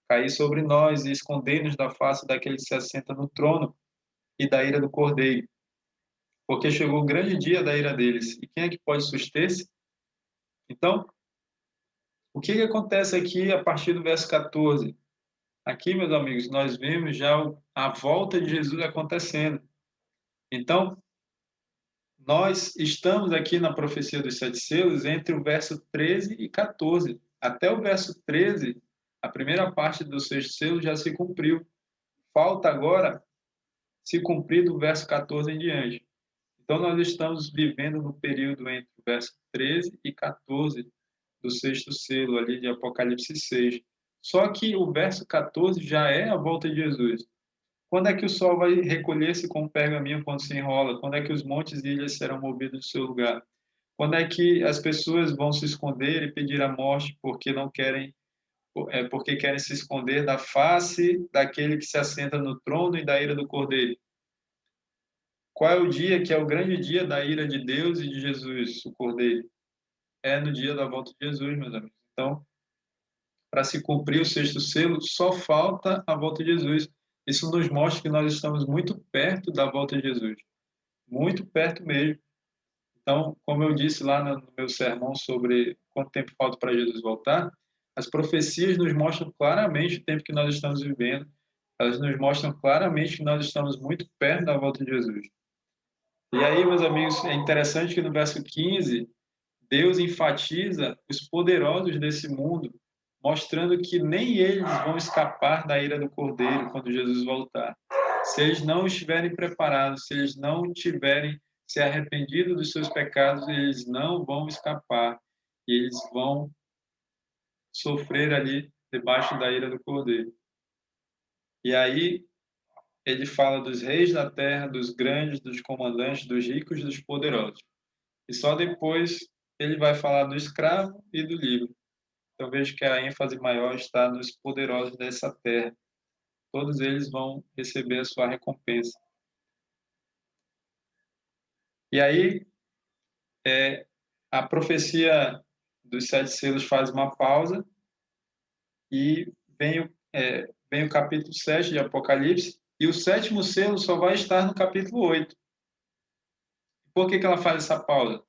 Caí sobre nós e escondei-nos da face daquele que se assenta no trono e da ira do Cordeiro. Porque chegou o grande dia da ira deles, e quem é que pode suster-se? Então, o que acontece aqui a partir do verso 14? aqui, meus amigos, nós vemos já a volta de Jesus acontecendo. Então, nós estamos aqui na profecia dos sete selos entre o verso 13 e 14. Até o verso 13, a primeira parte do sexto selo já se cumpriu. Falta agora se cumprir do verso 14 em diante. Então, nós estamos vivendo no período entre o verso 13 e 14 do sexto selo ali de Apocalipse 6. Só que o verso 14 já é a volta de Jesus. Quando é que o sol vai recolher-se como pergaminho quando se enrola? Quando é que os montes e ilhas serão movidos do seu lugar? Quando é que as pessoas vão se esconder e pedir a morte porque não querem, porque querem se esconder da face daquele que se assenta no trono e da ira do Cordeiro? Qual é o dia que é o grande dia da ira de Deus e de Jesus, o Cordeiro? É no dia da volta de Jesus, meus amigos. Então, para se cumprir o sexto selo, só falta a volta de Jesus. Isso nos mostra que nós estamos muito perto da volta de Jesus, muito perto mesmo. Então, como eu disse lá no meu sermão sobre quanto tempo falta para Jesus voltar, as profecias nos mostram claramente o tempo que nós estamos vivendo, elas nos mostram claramente que nós estamos muito perto da volta de Jesus. E aí, meus amigos, é interessante que no verso 15, Deus enfatiza os poderosos desse mundo, mostrando que nem eles vão escapar da ira do Cordeiro quando Jesus voltar. Se eles não estiverem preparados, se eles não tiverem se arrependido dos seus pecados, eles não vão escapar. E eles vão sofrer ali debaixo da ira do Cordeiro. E aí ele fala dos reis da terra, dos grandes, dos comandantes, dos ricos, dos poderosos. E só depois ele vai falar do escravo e do livre. Então vejo que a ênfase maior está nos poderosos dessa terra. Todos eles vão receber a sua recompensa. E aí a profecia dos sete selos faz uma pausa e vem o capítulo 7 de Apocalipse, e o sétimo selo só vai estar no capítulo 8. Por que ela faz essa pausa?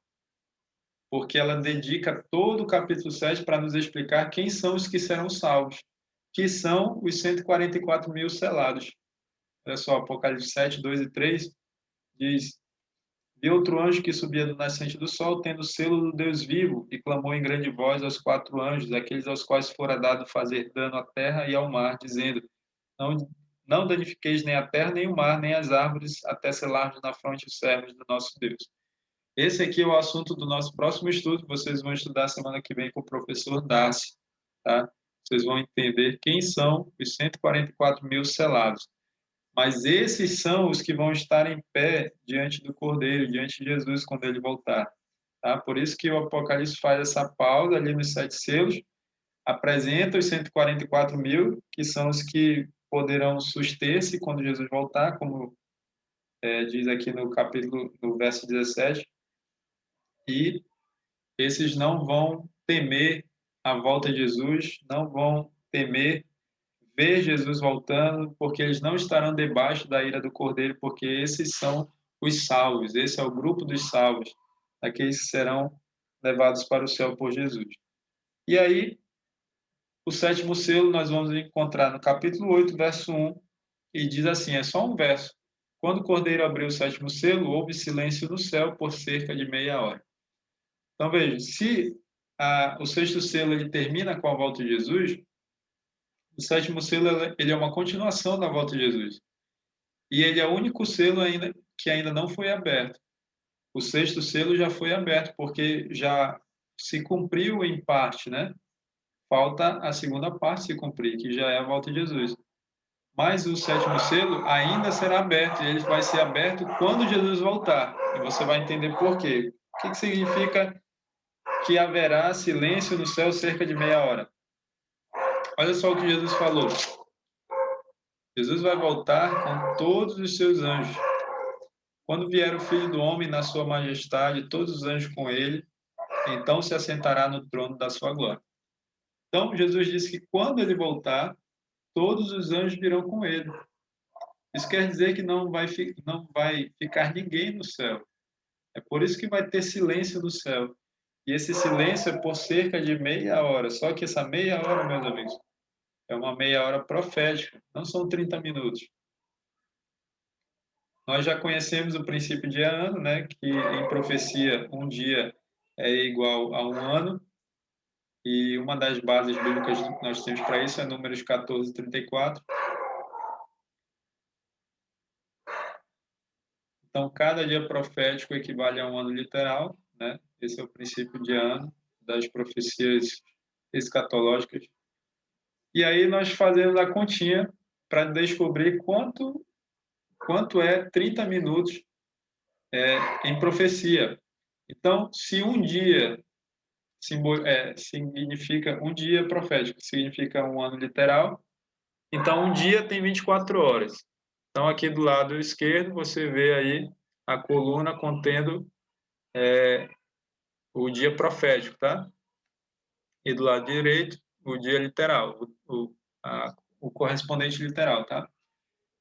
Porque ela dedica todo o capítulo 7 para nos explicar quem são os que serão salvos, que são os 144 mil selados. Olha só, Apocalipse 7, 2 e 3 diz: Vi outro anjo que subia do nascente do sol, tendo o selo do Deus vivo, e clamou em grande voz aos quatro anjos, aqueles aos quais fora dado fazer dano à terra e ao mar, dizendo: Não, não danifiqueis nem a terra, nem o mar, nem as árvores, até selarmos na fronte os servos do nosso Deus. Esse aqui é o assunto do nosso próximo estudo, que vocês vão estudar semana que vem com o professor Darcy, tá? Vocês vão entender quem são os 144 mil selados. Mas esses são os que vão estar em pé diante do Cordeiro, diante de Jesus, quando ele voltar. Tá? Por isso que o Apocalipse faz essa pausa ali nos sete selos, apresenta os 144 mil, que são os que poderão suster-se quando Jesus voltar, como diz aqui no capítulo, no verso 17, e esses não vão temer a volta de Jesus, não vão temer ver Jesus voltando, porque eles não estarão debaixo da ira do Cordeiro, porque esses são os salvos, esse é o grupo dos salvos, aqueles que serão levados para o céu por Jesus. E aí, o sétimo selo nós vamos encontrar no capítulo 8, verso 1, e diz assim, é só um verso: Quando o Cordeiro abriu o sétimo selo, houve silêncio no céu por cerca de meia hora. Então, veja, se o sexto selo ele termina com a volta de Jesus, o sétimo selo ele é uma continuação da volta de Jesus. E ele é o único selo que ainda não foi aberto. O sexto selo já foi aberto, porque já se cumpriu em parte, né? Falta a segunda parte se cumprir, que já é a volta de Jesus. Mas o sétimo selo ainda será aberto, e ele vai ser aberto quando Jesus voltar. E você vai entender por quê. O que significa que haverá silêncio no céu cerca de meia hora? Olha só o que Jesus falou. Jesus vai voltar com todos os seus anjos. Quando vier o Filho do Homem na sua majestade, todos os anjos com ele, então se assentará no trono da sua glória. Então, Jesus disse que quando ele voltar, todos os anjos virão com ele. Isso quer dizer que não vai ficar ninguém no céu. É por isso que vai ter silêncio no céu. E esse silêncio é por cerca de meia hora. Só que essa meia hora, meus amigos, é uma meia hora profética, não são 30 minutos. Nós já conhecemos o princípio de ano, né, que em profecia um dia é igual a um ano, e uma das bases bíblicas que nós temos para isso é Números 14, 34. Então, cada dia profético equivale a um ano literal, né? Esse é o princípio de ano das profecias escatológicas. E aí nós fazemos a continha para descobrir quanto é 30 minutos em profecia. Então, se um dia significa um dia profético, significa um ano literal, então um dia tem 24 horas. Então, aqui do lado esquerdo, você vê aí a coluna contendo o dia profético, tá? E do lado direito, o dia literal, o correspondente literal, tá?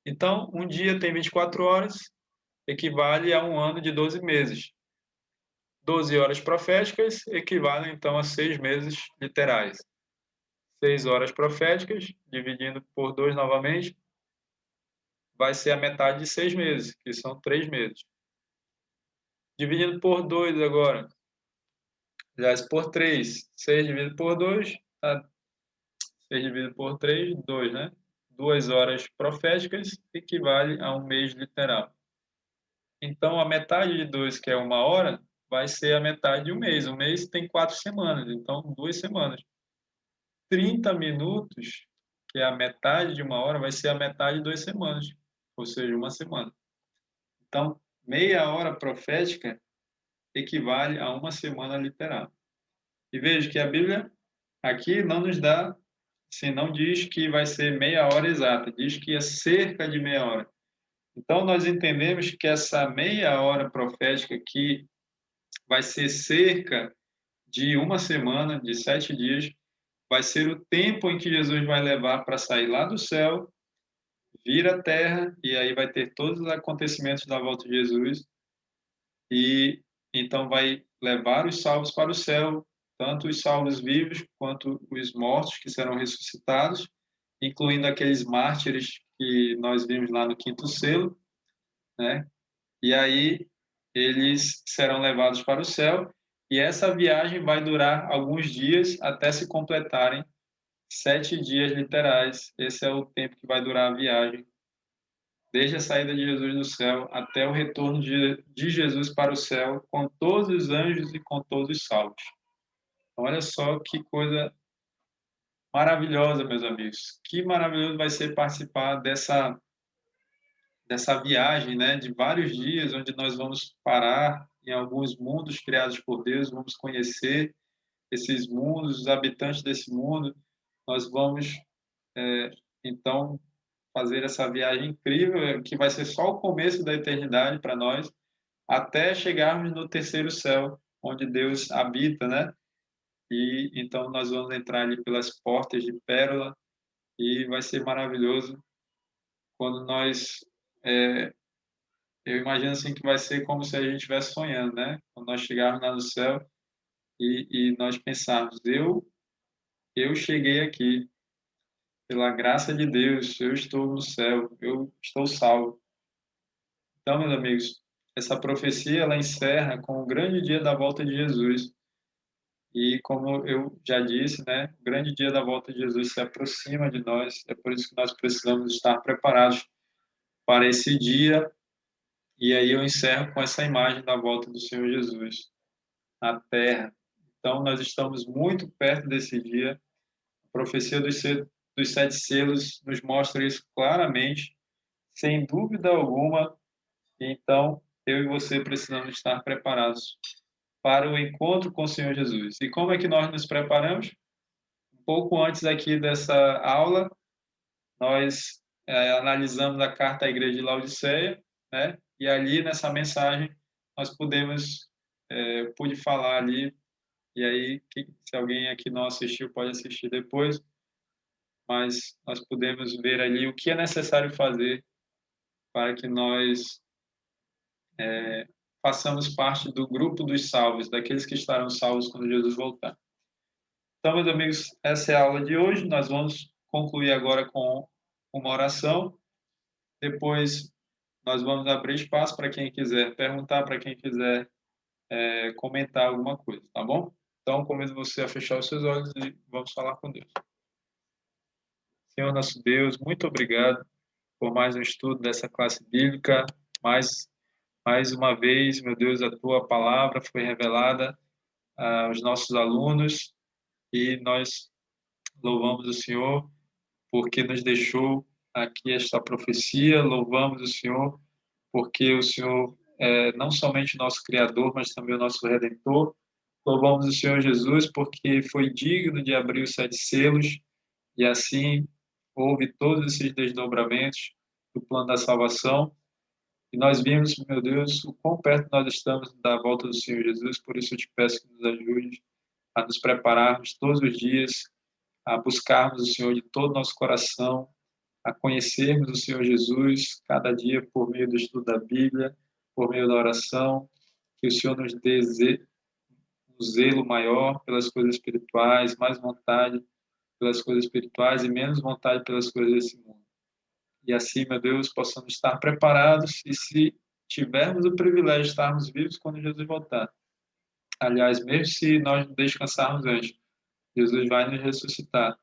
Então, um dia tem 24 horas, equivale a um ano de 12 meses. 12 horas proféticas equivalem, então, a 6 meses literais. 6 horas proféticas, dividindo por 2 novamente, vai ser a metade de 6 meses, que são 3 meses. Dividindo por 2 agora, aliás, por 3, 6 dividido por 2, tá? 6 dividido por 3, 2, né? 2 horas proféticas equivale a um mês literal. Então, a metade de 2, que é uma hora, vai ser a metade de um mês. Um mês tem 4 semanas, então 2 semanas. 30 minutos, que é a metade de uma hora, vai ser a metade de 2 semanas, ou seja, uma semana. Então, meia hora profética equivale a uma semana literal. E veja que a Bíblia aqui não nos dá, assim, não diz que vai ser meia hora exata, diz que é cerca de meia hora. Então, nós entendemos que essa meia hora profética aqui vai ser cerca de uma semana, de 7 dias, vai ser o tempo em que Jesus vai levar para sair lá do céu, vir à terra, e aí vai ter todos os acontecimentos da volta de Jesus, e então vai levar os salvos para o céu, tanto os salvos vivos quanto os mortos que serão ressuscitados, incluindo aqueles mártires que nós vimos lá no quinto selo, né? E aí eles serão levados para o céu, e essa viagem vai durar alguns dias até se completarem 7 dias literais. Esse é o tempo que vai durar a viagem, desde a saída de Jesus do céu até o retorno de Jesus para o céu, com todos os anjos e com todos os salvos. Olha só que coisa maravilhosa, meus amigos. Que maravilhoso vai ser participar dessa viagem, né, de vários dias, onde nós vamos parar em alguns mundos criados por Deus, vamos conhecer esses mundos, os habitantes desse mundo. Nós vamos, então, fazer essa viagem incrível, que vai ser só o começo da eternidade para nós, até chegarmos no terceiro céu, onde Deus habita, né? E então nós vamos entrar ali pelas portas de pérola e vai ser maravilhoso quando nós eu imagino assim que vai ser como se a gente estivesse sonhando, né? Quando nós chegarmos lá no céu e nós pensarmos, eu cheguei aqui pela graça de Deus, eu estou no céu, eu estou salvo. Então, meus amigos, essa profecia ela encerra com o grande dia da volta de Jesus. E como eu já disse, né, o grande dia da volta de Jesus se aproxima de nós. É por isso que nós precisamos estar preparados para esse dia. E aí eu encerro com essa imagem da volta do Senhor Jesus na Terra. Então, nós estamos muito perto desse dia. A profecia dos 7 selos nos mostra isso claramente, sem dúvida alguma. Então, eu e você precisamos estar preparados para o encontro com o Senhor Jesus. E como é que nós nos preparamos? Um pouco antes aqui dessa aula, nós analisamos a carta à igreja de Laodiceia, né? E ali nessa mensagem nós pude falar ali, e aí se alguém aqui não assistiu pode assistir depois, mas nós podemos ver ali o que é necessário fazer para que nós façamos parte do grupo dos salvos, daqueles que estarão salvos quando Jesus voltar. Então, meus amigos, essa é a aula de hoje. Nós vamos concluir agora com uma oração. Depois, nós vamos abrir espaço para quem quiser perguntar, para quem quiser comentar alguma coisa, tá bom? Então, convido você a fechar os seus olhos e vamos falar com Deus. Senhor nosso Deus, muito obrigado por mais um estudo dessa classe bíblica. Mais uma vez, meu Deus, a tua palavra foi revelada aos nossos alunos e nós louvamos o Senhor porque nos deixou aqui esta profecia. Louvamos o Senhor porque o Senhor é não somente o nosso Criador, mas também o nosso Redentor. Louvamos o Senhor Jesus porque foi digno de abrir os 7 selos e assim houve todos esses desdobramentos do plano da salvação. E nós vimos, meu Deus, o quão perto nós estamos da volta do Senhor Jesus, por isso eu te peço que nos ajude a nos prepararmos todos os dias, a buscarmos o Senhor de todo o nosso coração, a conhecermos o Senhor Jesus cada dia por meio do estudo da Bíblia, por meio da oração, que o Senhor nos dê um zelo maior pelas coisas espirituais, mais vontade pelas coisas espirituais e menos vontade pelas coisas desse mundo. E assim, meu Deus, possamos estar preparados e se tivermos o privilégio de estarmos vivos quando Jesus voltar. Aliás, mesmo se nós descansarmos antes, Jesus vai nos ressuscitar.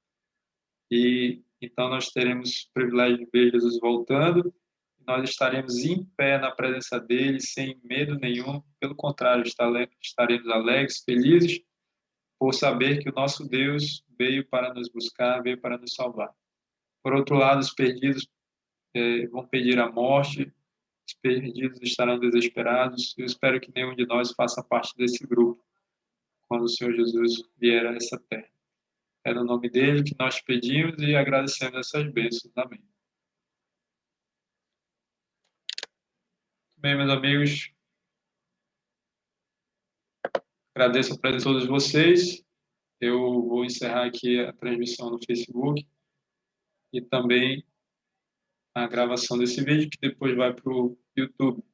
E então nós teremos o privilégio de ver Jesus voltando, e nós estaremos em pé na presença dele, sem medo nenhum. Pelo contrário, estaremos alegres, felizes, por saber que o nosso Deus veio para nos buscar, veio para nos salvar. Por outro lado, os perdidos vão pedir a morte, os perdidos estarão desesperados. Eu espero que nenhum de nós faça parte desse grupo quando o Senhor Jesus vier a essa terra. É no nome dele que nós pedimos e agradecemos essas bênçãos. Amém. Bem, meus amigos, agradeço a presença de todos vocês. Eu vou encerrar aqui a transmissão no Facebook e também a gravação desse vídeo, que depois vai para o YouTube.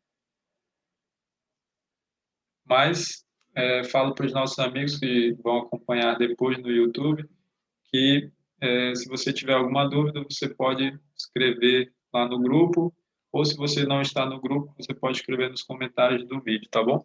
Mas falo para os nossos amigos que vão acompanhar depois no YouTube que se você tiver alguma dúvida, você pode escrever lá no grupo, ou se você não está no grupo, você pode escrever nos comentários do vídeo, tá bom?